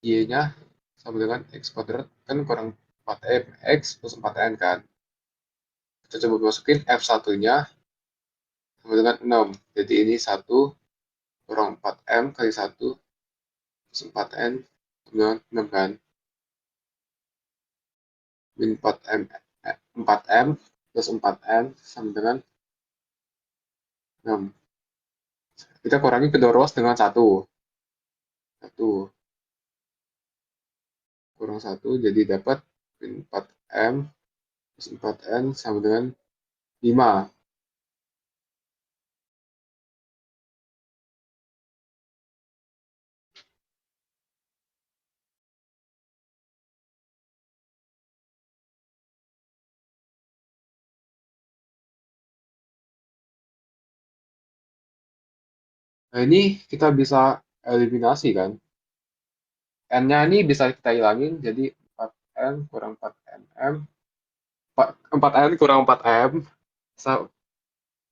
Y-nya sama dengan X kuadrat, kan kurang 4M, X plus 4N kan. Kita coba masukin F1-nya sama dengan 6. Jadi ini 1 kurang 4M kali 1 plus 4N sama dengan 6 kan. Min 4M, 4M plus 4N sama dengan 6. Kita kurangi kedua ruas dengan 1. 1 kurang 1 jadi dapat min 4M plus 4N sama dengan 5. Nah, ini kita bisa eliminasi kan. N-nya ini bisa kita hilangin, jadi 4N kurang 4MM, 4N kurang 4M,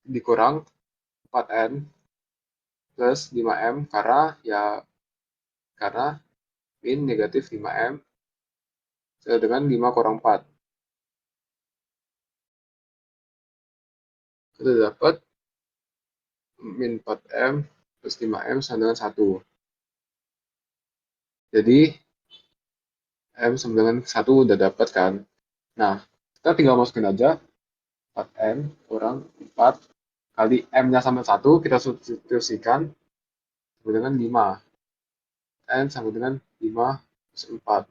dikurang 4N plus 5M, karena min negatif 5M dengan 5 kurang 4. Kita dapat min 4M plus 5M sama dengan 1. Jadi, M sama dengan 1 udah dapat kan. Nah, kita tinggal masukin aja 4M kurang 4 kali M-nya sama 1, kita substitusikan sama dengan 5. N sama dengan 5 plus 4.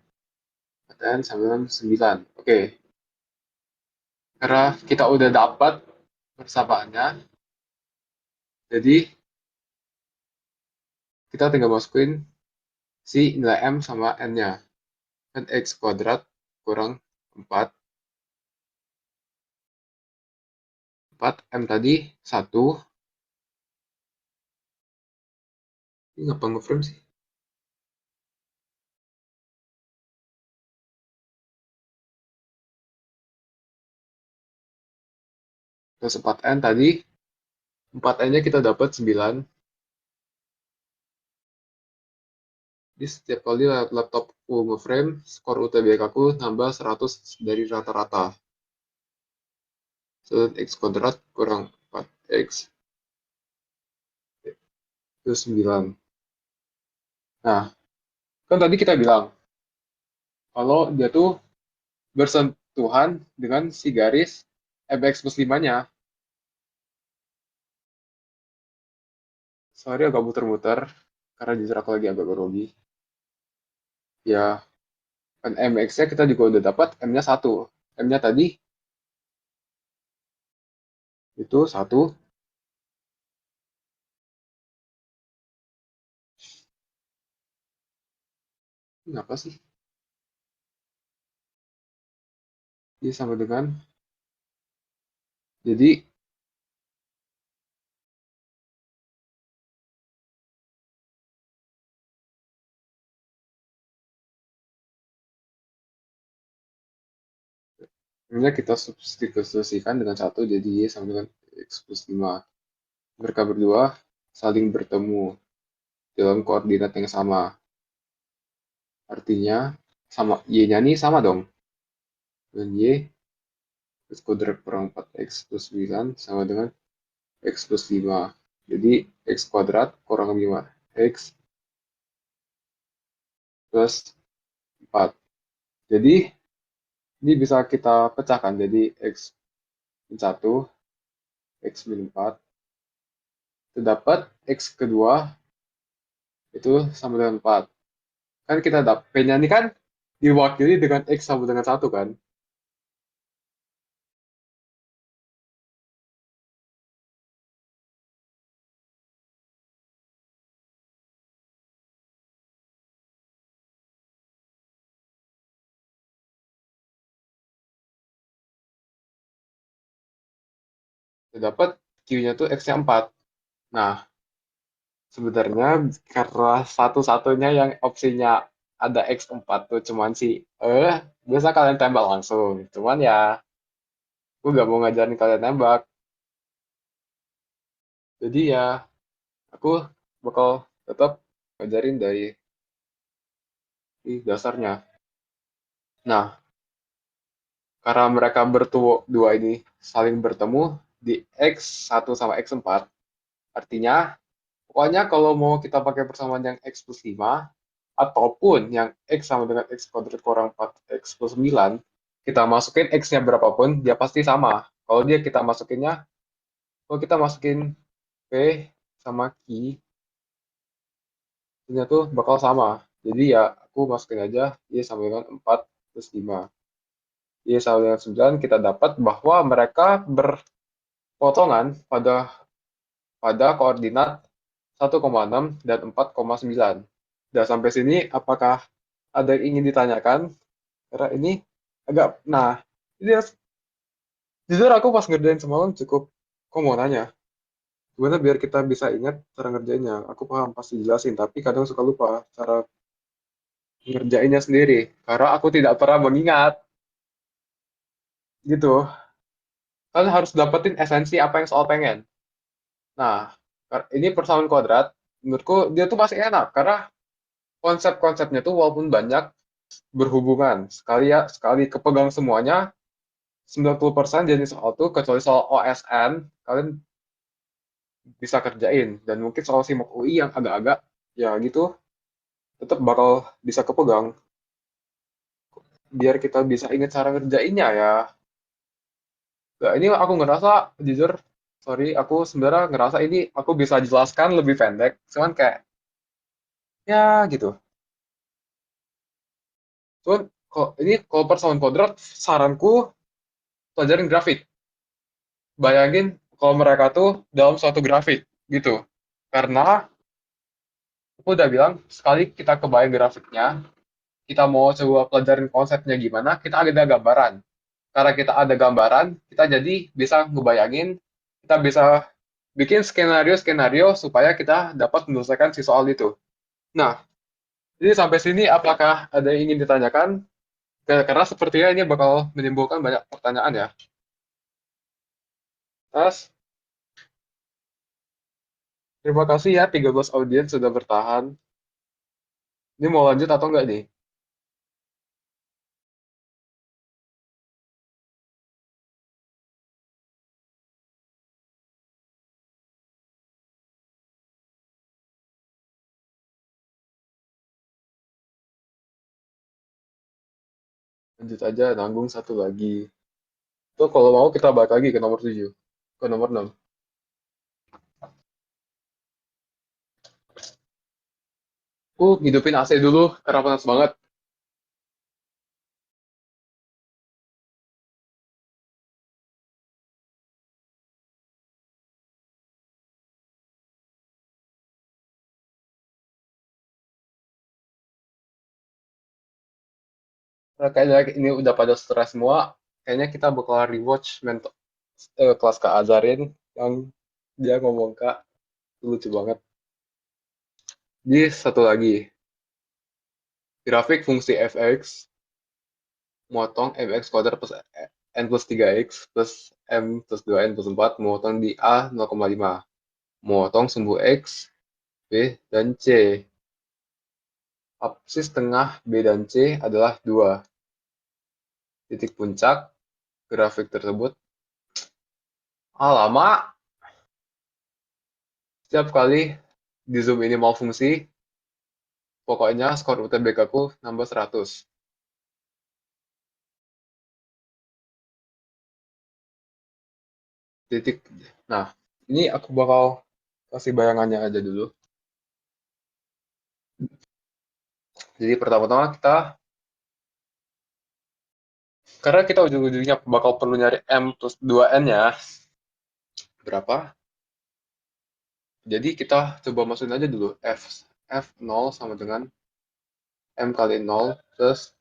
N sama dengan 9. Oke, karena kita udah dapat persamaannya, jadi kita tinggal masukin si nilai M sama N-nya. Kan X kuadrat kurang 4. 4M tadi 1. Ini ngapa nge-frame sih? Plus 4N tadi, 4N-nya kita dapat 9. Di setiap kali laptopku nge-frame, skor UTBK aku nambah 100 dari rata-rata. So, X kuadrat kurang 4X itu 9. Nah, kan tadi kita bilang, kalau dia tuh bersentuhan dengan si garis MX plus 5-nya. Sorry agak muter-muter, karena jujur aku lagi agak grogi. Ya, kan MX-nya kita juga udah dapat, M-nya 1. M-nya tadi itu 1. Ini apa sih? Ini sama dengan, jadi sebenarnya kita substitusikan dengan 1, jadi Y sama dengan X plus 5. Mereka berdua saling bertemu dalam koordinat yang sama. Artinya, sama Y-nya nih sama dong. Dan Y X kuadrat kurang 4X plus 9 sama dengan X plus 5. Jadi, X kuadrat kurang 5X plus 4. Jadi, ini bisa kita pecahkan. Jadi, X min 1, X min 4. Terdapat X kedua itu sama dengan 4. Kan kita dapat P-nya ini kan diwakili dengan X sama dengan satu kan. Kita dapat Q-nya tuh X-nya 4. Nah, sebenarnya karena satu-satunya yang opsinya ada X4 tuh cuman si biasa kalian tembak langsung. Cuman ya, gue gak mau ngajarin kalian nembak. Jadi ya, aku bakal tetap ngajarin dari dasarnya. Nah, karena mereka berdua ini saling bertemu di X1 sama X4, artinya pokoknya kalau mau kita pakai persamaan yang X plus 5, ataupun yang X sama dengan X kuadrat kurang 4 X plus 9, kita masukin X-nya berapapun, dia pasti sama. Kalau dia kita masukinnya, kalau kita masukin P sama Q, nya tuh bakal sama. Jadi ya aku masukin aja Y sama dengan 4 plus 5. Y sama dengan 9, kita dapat bahwa mereka berpotongan pada pada koordinat 1,6 dan 4,9. Udah sampai sini, apakah ada yang ingin ditanyakan? Karena ini agak, nah, ini jujur aku pas ngerjain semalam cukup, kok mau nanya, gimana biar kita bisa ingat cara ngerjainnya? Aku paham pasti jelasin, tapi kadang suka lupa cara ngerjainnya sendiri, karena aku tidak pernah mengingat, gitu. Kalian harus dapetin esensi apa yang soal pengen. Nah, ini persamaan kuadrat, menurutku dia tuh masih enak, karena konsep-konsepnya tuh walaupun banyak berhubungan. Sekali ya, sekali kepegang semuanya, 90% jadi soal tuh, kecuali soal OSN, kalian bisa kerjain. Dan mungkin soal SIMAK UI yang agak-agak, ya gitu, tetap bakal bisa kepegang. Biar kita bisa ingat cara ngerjainnya ya. Nah, ini aku ngerasa, jujur, sorry, aku sebenarnya ngerasa ini aku bisa jelaskan lebih pendek. Cuman kayak, ya gitu. Cuman, kok ini kalau persamaan kuadrat, saranku pelajarin grafik. Bayangin kalau mereka tuh dalam suatu grafik gitu. Karena aku udah bilang sekali kita kebayang grafiknya, kita mau coba pelajarin konsepnya gimana, kita ada gambaran. Karena kita ada gambaran, kita jadi bisa ngebayangin, kita bisa bikin skenario-skenario supaya kita dapat menyelesaikan si soal itu. Nah, jadi sampai sini apakah ada yang ingin ditanyakan? Karena sepertinya ini bakal menimbulkan banyak pertanyaan ya. Terus, terima kasih ya 13 audiens sudah bertahan. Ini mau lanjut atau enggak nih? Lanjut aja, nanggung satu lagi. Tuh kalau mau kita balik lagi ke nomor 7, ke nomor 6. Hidupin AC dulu karena panas banget. Nah, kayaknya ini udah pada stres semua. Kayaknya kita bakal rewatch kelas Kak Azarin yang dia ngomong Kak, lucu banget. Jadi satu lagi, grafik fungsi fx motong mx kuadrat plus n plus 3x plus m plus 2n plus 4 memotong di a 0,5. Memotong sumbu x, b, dan c. Absis tengah b dan c adalah 2. Titik puncak grafik tersebut. Lama. Setiap kali di Zoom ini mau fungsi, pokoknya skor UTBK aku nambah 100. Titik. Nah, ini aku bakal kasih bayangannya aja dulu. Jadi pertama-tama kita, karena kita ujung-ujungnya bakal perlu nyari M plus 2N ya, berapa? Jadi kita coba masukin aja dulu F 0 sama dengan M kali 0 plus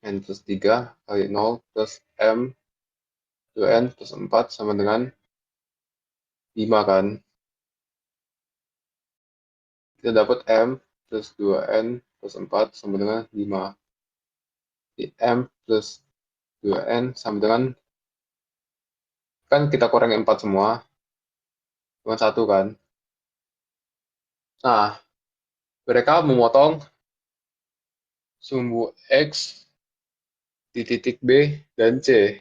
N plus 3 kali 0 plus M 2N plus 4 sama dengan 5 kan. Kita dapat M plus 2N plus 4 sama dengan 5. Di M plus 2N sama dengan, kan kita kurangi 4 semua, cuma 1 kan. Nah, mereka memotong sumbu X di titik B dan C.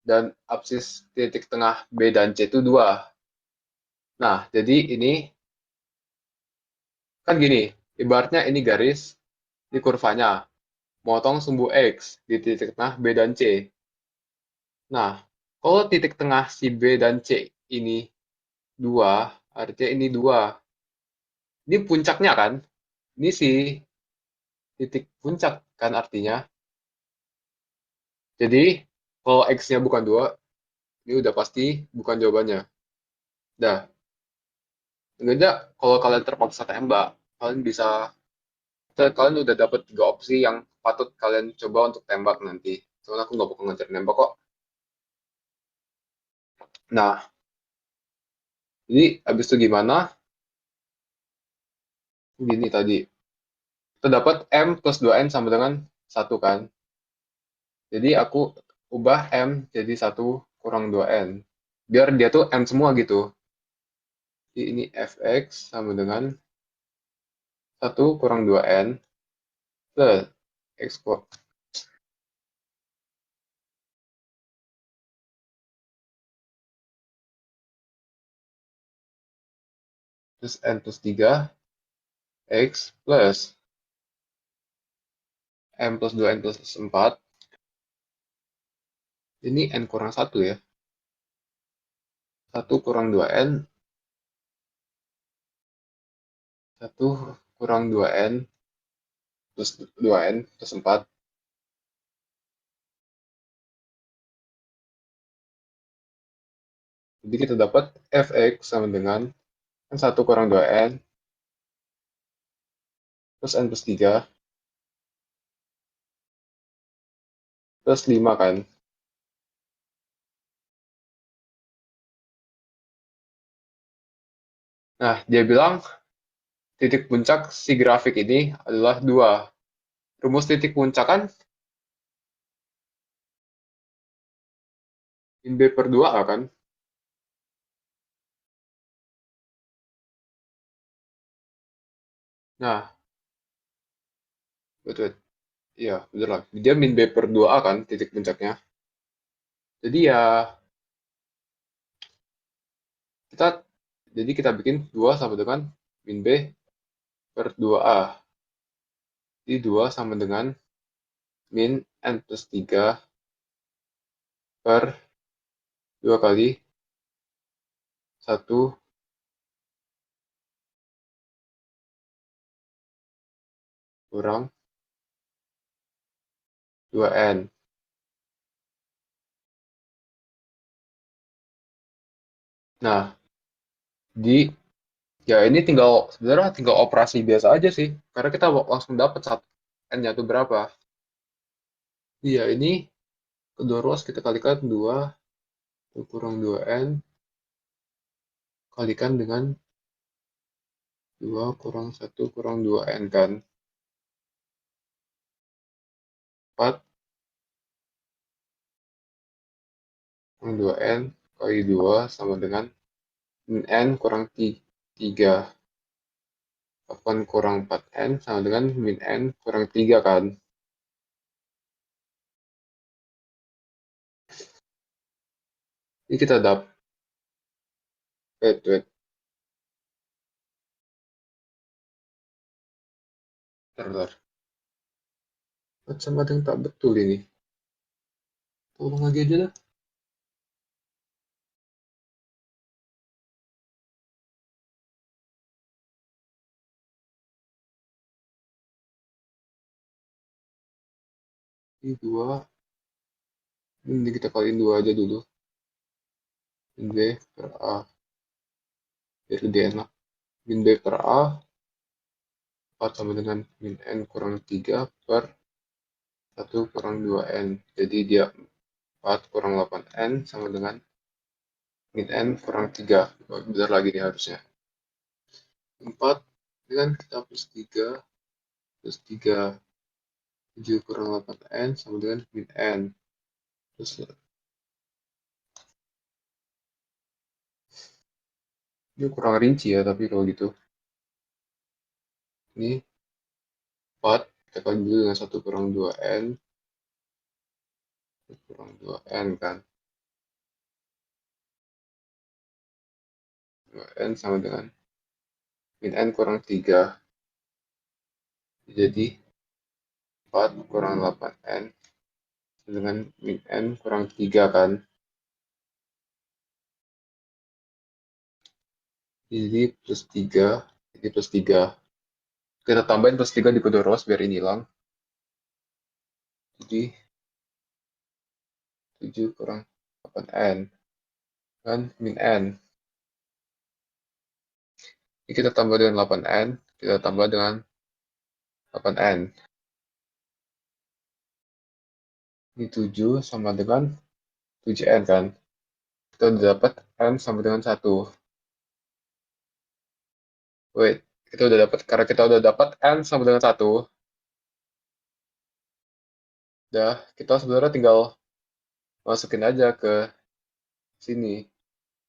Dan absis titik tengah B dan C itu 2. Nah, jadi ini kan gini, ibaratnya ini garis, ini kurvanya, motong sumbu X di titik tengah B dan C. Nah, kalau titik tengah si B dan C ini 2, artinya ini 2. Ini puncaknya kan? Ini si titik puncak kan artinya. Jadi, kalau X-nya bukan 2, ini udah pasti bukan jawabannya. Dah, enggak kalau kalian terpaksa tembak, kalian bisa, kalian udah dapet 3 opsi yang patut kalian coba untuk tembak nanti. Soalnya aku nggak bakal ngajarin nembak kok. Nah, jadi abis itu gimana? Gini tadi, kita dapat M plus 2N sama dengan 1 kan. Jadi aku ubah M jadi 1 kurang 2N. Biar dia tuh M semua gitu. Jadi ini Fx sama dengan 1 kurang 2N plus X plus N plus 3 X plus M plus 2N plus 4. Ini N kurang 1 ya. 1 kurang 2N. 1 kurang 2N plus 2N plus 4. Jadi kita dapat Fx sama dengan 1 kurang 2N plus N plus 3 plus 5 kan. Nah, dia bilang titik puncak si grafik ini adalah 2. Rumus titik puncak kan min B per 2A kan? Nah, betul. Iya, betul lah. Dia min B per 2A kan titik puncaknya. Jadi ya kita kita bikin 2 sama dengan min B per 2A. Jadi 2 sama dengan min N plus 3 per 2 kali 1 kurang 2N. Nah, di ya ini sebenarnya tinggal operasi biasa aja sih. Karena kita langsung dapat satu N-nya itu berapa. Iya, ini kedua ruas kita kalikan 2 kurang 2N kalikan dengan 2 kurang 1 kurang 2N kan. 4 kurang 2N kali 2 sama dengan min N kurang 3. 8 kurang 4N sama dengan min N kurang 3 kan. Ini kita dapat, wait. Bentar. Macam ada yang tak betul ini. Tolong lagi aja lah. Ini 2. Ini kita kaliin 2 aja dulu. Min B per A. Biar lebih enak. Min B per A 4 sama dengan min N kurang 3 per 1 kurang 2N. Jadi dia 4 kurang 8N sama dengan min N kurang 3. Oh, bentar lagi nih harusnya. 4 ini kan kita plus 3 plus 3. 7 kurang 8N sama dengan min N. Terus ini kurang rinci ya, tapi kalau gitu. Ini 4, kita kali dulu dengan 1 kurang 2N. 1 kurang 2N kan. 2N sama dengan min N kurang 3. Jadi 4 kurang 8N dengan min N kurang 3 kan. Jadi plus 3, ini plus 3. Kita tambahin plus 3 di kedua rows biar ini hilang. Jadi 7 kurang 8N kan min N. Ini kita tambah dengan 8N, kita tambah dengan 8N. Ini 7 sama dengan 7N kan. Kita udah dapat N sama dengan 1. Wait, kita udah dapat, karena kita udah dapat N sama dengan 1. Udah, kita sebenarnya tinggal masukin aja ke sini.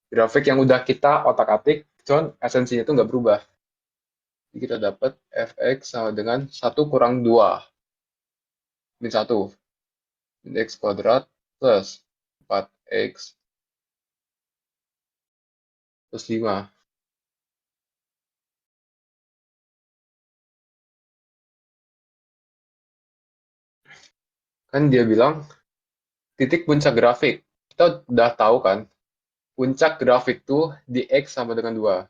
Grafik yang udah kita otak-atik, cuman esensinya itu nggak berubah. Jadi kita dapat fx sama dengan 1 kurang 2 min 1. Min x kuadrat plus 4x plus 5. Kan dia bilang titik puncak grafik. Kita udah tahu kan, puncak grafik tuh di x sama dengan 2.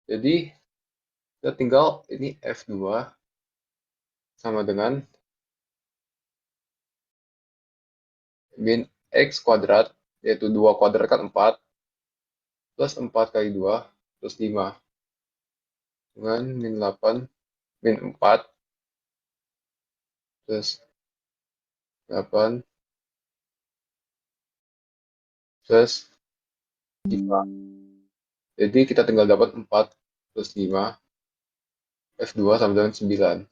Jadi kita tinggal ini f2 sama dengan min x kuadrat, yaitu 2 kuadrat kan 4, plus 4 kali 2 plus 5. Dengan min 8, min 4 plus 8 plus 5. Jadi kita tinggal dapat 4 plus 5, F2 sama dengan 9.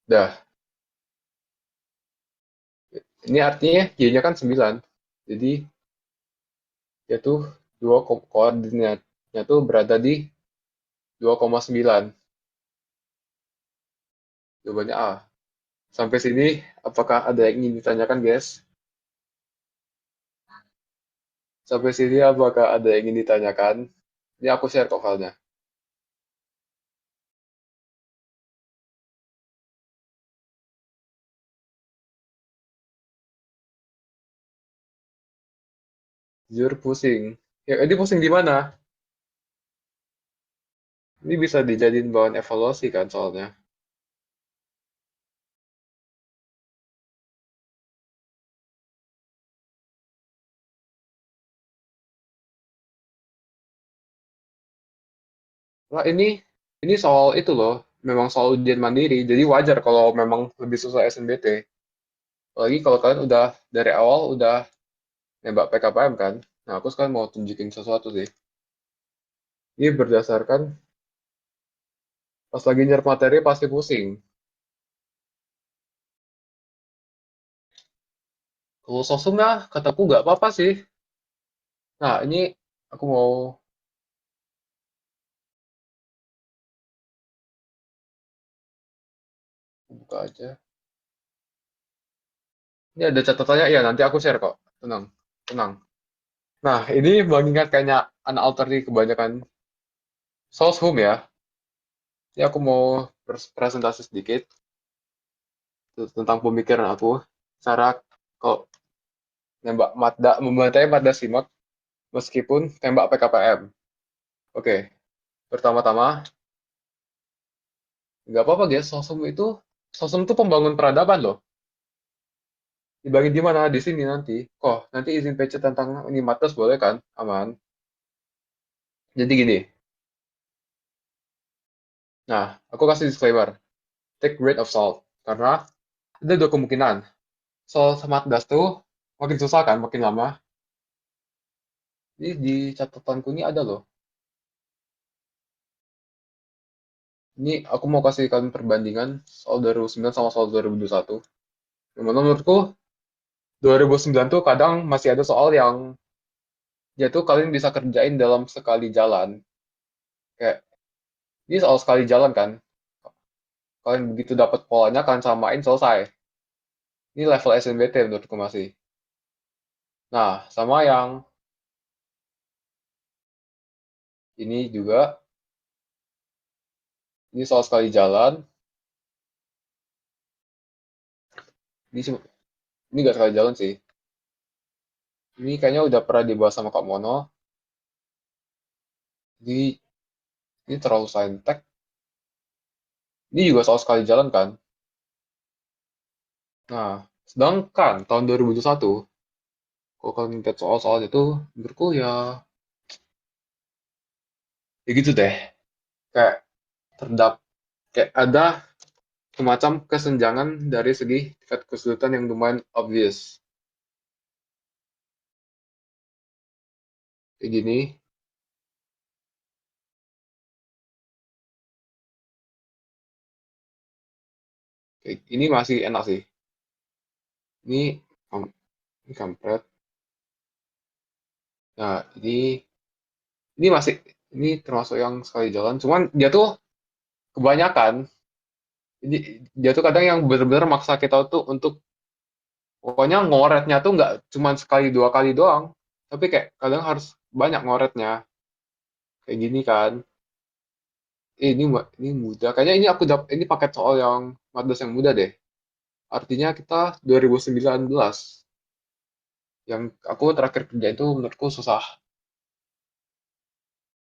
Dah, ini artinya Y-nya kan 9. Jadi yaitu 2 koordinatnya tuh berada di 2,9. Jawabannya A. Sampai sini, apakah ada yang ingin ditanyakan, guys? Sampai sini, apakah ada yang ingin ditanyakan? Ini aku share kok filenya. Jujur pusing. Ya, ini pusing di mana? Ini bisa dijadiin bahan evaluasi kan soalnya. Wah, ini soal itu loh. Memang soal ujian mandiri. Jadi wajar kalau memang lebih susah SNBT. Apalagi kalau kalian udah dari awal udah nembak PKPM kan. Nah, aku sekarang mau tunjukin sesuatu sih. Ini berdasarkan pas lagi nyerap materi pasti pusing. Kalau sosumnya kataku nggak apa-apa sih. Nah, ini aku mau buka aja. Ini ada catatannya, ya nanti aku share kok. Tenang, tenang. Nah, ini mengingat kayaknya anak alter di kebanyakan soshum ya. Ini aku mau presentasi sedikit tentang pemikiran aku. Cara kalau nembak Mazda, membantai Mazda Simak meskipun tembak PKPM. Oke, pertama-tama Nggak apa-apa guys, sosum itu pembangun peradaban loh. Dibagi di mana? Di sini nanti. Kok nanti izin PC tentang ini Matos boleh kan? Aman. Jadi gini. Nah, aku kasih disclaimer. Take grain of salt. Karena ada dua kemungkinan. Soal sama das tuh makin susah kan, makin lama. Ini di catatanku ini ada loh. Ini aku mau kasih kalian perbandingan soal 2009 sama soal 2021. Yang mana menurutku 2009 tuh kadang masih ada soal yang ya tuh kalian bisa kerjain dalam sekali jalan. Kayak ini soal sekali jalan kan. Kalian begitu dapat polanya kalian samain selesai. Ini level SNBT menurutku masih. Nah, sama yang ini juga, ini soal sekali jalan. Ini gak sekali jalan sih. Ini kayaknya udah pernah dibahas sama Kak Mono. Ini terlalu saintek. Ini juga soal sekali jalan kan. Nah, sedangkan tahun 2021, kalau kalian lihat soal-soal itu, menurutku ya gitu deh. Kayak terdap, kayak ada semacam kesenjangan dari segi tingkat kesulitan yang lumayan obvious. Kayak gini, kayak ini masih enak sih. Ini, ini kampret. Nah, ini masih, ini termasuk yang sekali jalan. Cuman dia tuh kebanyakan, ini, dia tuh kadang yang benar-benar maksa kita tuh untuk pokoknya ngoretnya tuh nggak cuma sekali dua kali doang, tapi kayak kadang harus banyak ngoretnya. Kayak gini kan. Ini mudah. Kayaknya ini ini paket soal yang 14 yang mudah deh. Artinya kita 2019. Yang aku terakhir kerja itu menurutku susah.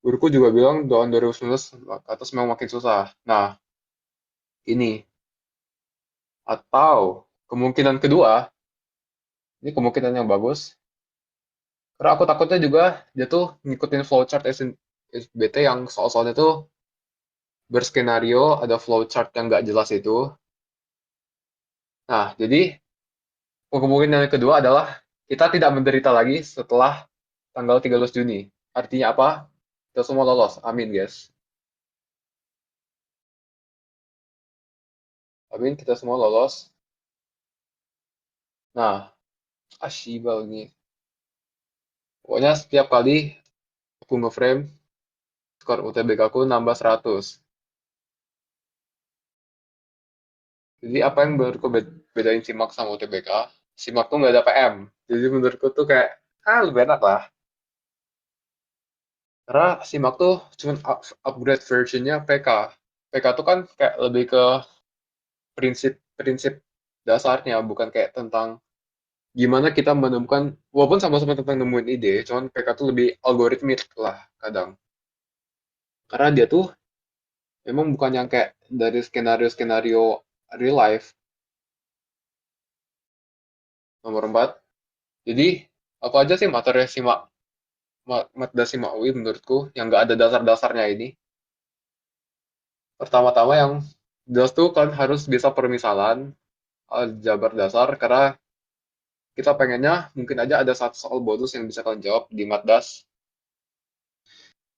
Guruku juga bilang tahun 2019 ke atas memang makin susah. Nah, ini atau kemungkinan kedua, ini kemungkinan yang bagus. Karena aku takutnya juga dia tuh ngikutin flowchart SBT yang soal-soalnya tuh berskenario, ada flowchart yang nggak jelas itu. Nah, jadi kemungkinan yang kedua adalah kita tidak menderita lagi setelah tanggal 13 Juni. Artinya apa? Kita semua lolos. Amin, guys. Amin, kita semua lolos. Nah, asyibal ini. Pokoknya setiap kali aku nge-frame, skor UTBK aku nambah 100. Jadi apa yang menurutku bedain SIMAK sama UTBK? SIMAK tuh nggak ada PM. Jadi menurutku tuh kayak, lebih enak lah. Karena SIMAK tuh cuma upgrade versionnya PK. PK tuh kan kayak lebih ke prinsip-prinsip dasarnya, bukan kayak tentang gimana kita menemukan, walaupun sama-sama tentang nemuin ide, cuman PK tuh lebih algoritmik lah kadang. Karena dia tuh memang bukan yang kayak dari skenario-skenario real life. Nomor 4. Jadi, apa aja sih materi simak, materi simak UI menurutku yang nggak ada dasar-dasarnya ini. Pertama-tama yang jelas tuh kan harus bisa permisalan, aljabar dasar, karena kita pengennya mungkin aja ada satu soal bonus yang bisa kalian jawab di Matdas.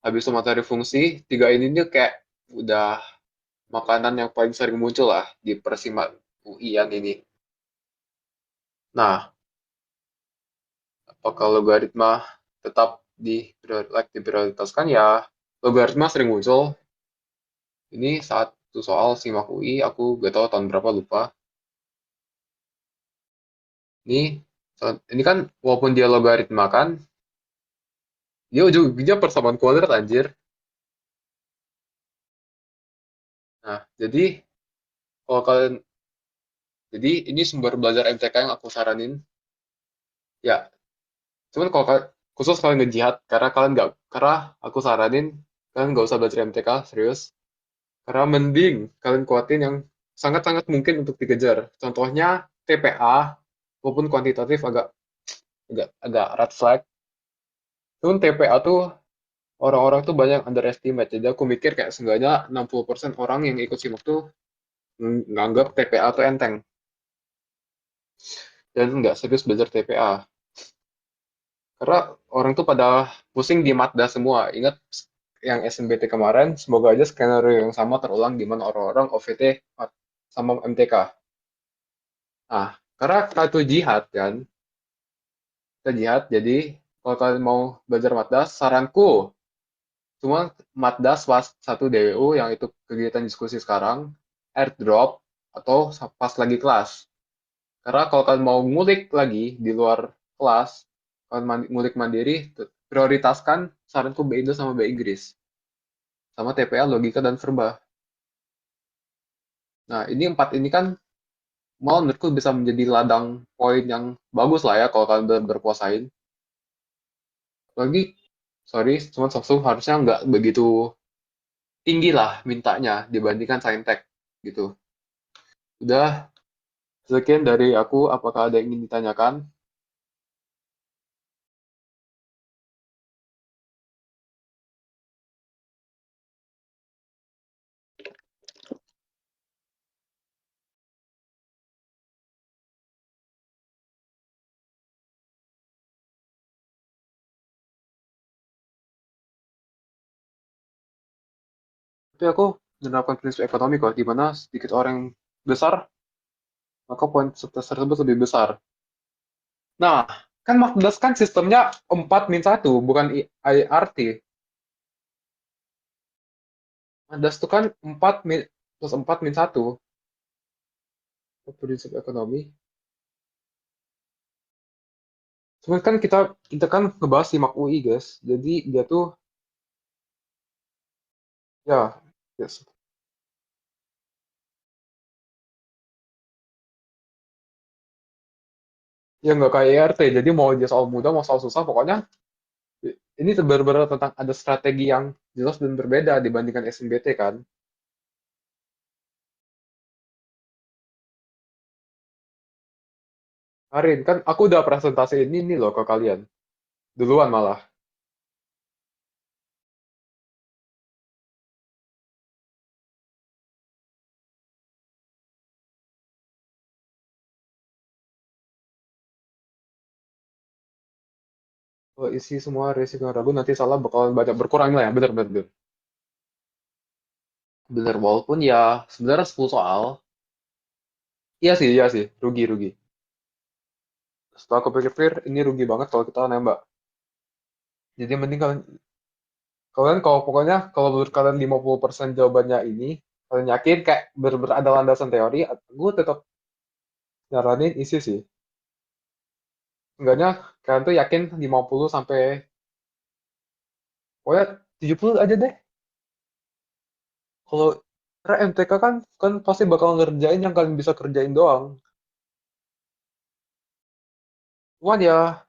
Habis itu materi fungsi, tiga ini nih kayak udah makanan yang paling sering muncul lah di persimak UI yang ini. Nah, apakah logaritma tetap diprioritaskan ya? Logaritma sering muncul. Ini satu soal simak UI, aku gak tahu tahun berapa lupa. Ini ini kan walaupun dia logaritma kan, dia ujung-ujungnya persamaan kuadrat anjir. Nah, kalau kalian jadi ini sumber belajar MTK yang aku saranin. Ya, cuman kalau khusus kalian ngejihad karena kalian nggak karena aku saranin kalian nggak usah belajar MTK serius Karena mending kalian kuatin yang sangat-sangat mungkin untuk dikejar. Contohnya TPA, walaupun kuantitatif agak agak agak red flag. Cuman TPA tuh orang-orang tuh banyak underestimate. Jadi aku mikir kayak seenggaknya 60% orang yang ikut SIMAK tuh nganggap TPA tuh enteng dan nggak serius belajar TPA. Karena orang tuh pada pusing di Mazda semua. Ingat yang SNBT kemarin, semoga aja skenario yang sama terulang di mana orang-orang OVT sama MTK. Nah, karena kita itu jihad kan, kita jihad, jadi kalau kalian mau belajar Mazda, saranku cuma Mazda SWAS 1 DWU yang itu kegiatan diskusi sekarang, airdrop, atau pas lagi kelas. Karena kalau kalian mau ngulik lagi di luar kelas, kalian ngulik mandiri, prioritaskan saranku B Indo sama B Inggris. Sama TPA, logika, dan verba. Nah, ini empat ini kan malah menurutku bisa menjadi ladang poin yang bagus lah ya kalau kalian benar berkuasain. Lagi, sorry, cuma Samsung harusnya nggak begitu tinggi lah mintanya dibandingkan Saintek gitu. Udah, sekian dari aku. Apakah ada yang ingin ditanyakan? Tapi aku menerapkan prinsip ekonomi kok, di mana sedikit orang yang besar, maka poin sukses tersebut lebih besar. Nah, kan Magdas kan sistemnya 4 min 1, bukan IRT. Magdas itu kan 4 min, plus 4 min 1, prinsip ekonomi. Cuma kan kita kita kan ngebahas simak UI, guys. Jadi dia tuh, ya, yes. Ya nggak kayak IRT. Jadi mau dia soal mudah, mau soal susah, pokoknya ini benar-benar tentang ada strategi yang jelas dan berbeda dibandingkan SNBT kan. Karin, kan aku udah presentasi ini nih loh ke kalian. Duluan malah. Kalau isi semua risiko yang ragu nanti salah bakalan banyak berkurang lah ya. Bener, bener, bener. Bener, walaupun ya sebenarnya 10 soal. Iya sih, rugi, rugi. Setelah aku pikir-pikir, ini rugi banget kalau kita nembak. Jadi mending kalian kalau pokoknya kalau menurut kalian 50% jawabannya ini, kalian yakin kayak ada landasan teori, gue tetap nyaranin isi sih. Enggaknya kalian tuh yakin 50 sampai pokoknya 70 aja deh. Kalau karena MTK kan kan pasti bakal ngerjain yang kalian bisa kerjain doang. Cuman ya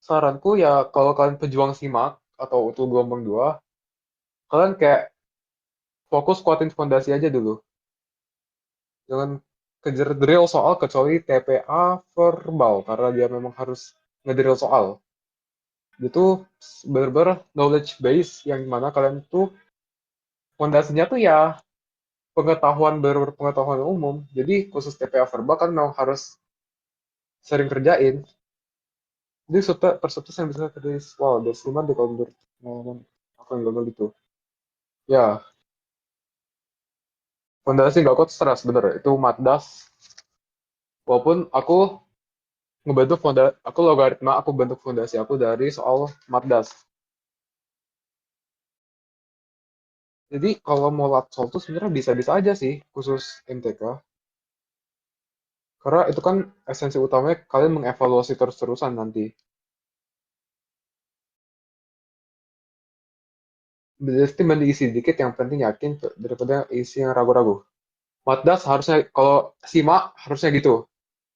saranku ya kalau kalian pejuang simak atau utul gelombang dua, kalian kayak fokus kuatin fondasi aja dulu. Jangan kejar drill soal kecuali TPA verbal karena dia memang harus ngedrill soal. Itu bener-bener knowledge base yang mana kalian tuh fondasinya tuh ya pengetahuan berpengetahuan umum. Jadi khusus TPA verbal kan memang harus sering kerjain. Jadi persepsi yang bisa terjadi, wow, ada seniman di kalau menurut pengalaman aku yang gagal itu. Ya, fondasi nggak kuat stres, bener. Itu Matdas. Walaupun aku logaritma, aku bentuk fondasi aku dari soal Matdas. Jadi kalau mau lab solve tuh sebenarnya bisa-bisa aja sih, khusus MTK. Karena itu kan esensi utamanya kalian mengevaluasi terus-terusan nanti. Berarti mending isi dikit, yang penting yakin daripada isi yang ragu-ragu. Matdas harusnya, kalau SIMA harusnya gitu.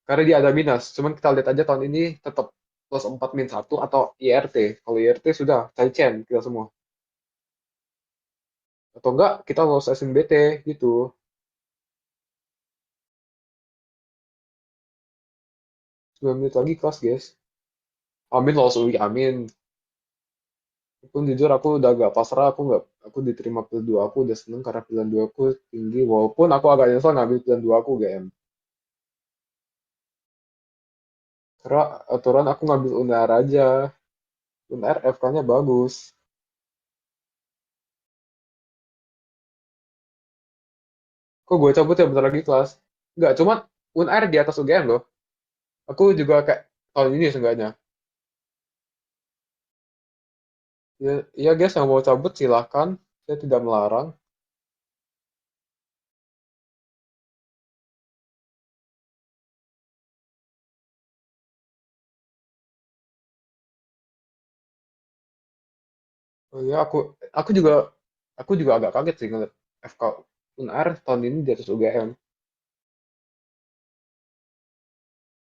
Karena dia ada minus. Cuman kita lihat aja tahun ini tetap plus 4 min 1 atau IRT. Kalau IRT sudah, Taichan kita semua. Atau enggak kita lolos SNBT gitu. 9 menit lagi kelas, guys. Amin lolos UI, amin. Pun jujur aku udah agak pasrah, aku diterima pilihan 2 aku udah seneng karena pilihan 2 aku tinggi, walaupun aku agak nyesel ngambil pilihan 2 aku GM. Karena aturan aku ngambil UNER aja. UNER FK-nya bagus. Kok gue cabut ya bentar lagi kelas? Enggak, cuman UNER di atas UGM loh. Aku juga kayak tahun ini seenggaknya. Ya, ya guys yang mau cabut silahkan. Saya tidak melarang. Oh ya, aku juga agak kaget sih ngeliat FK UNER tahun ini di atas UGM.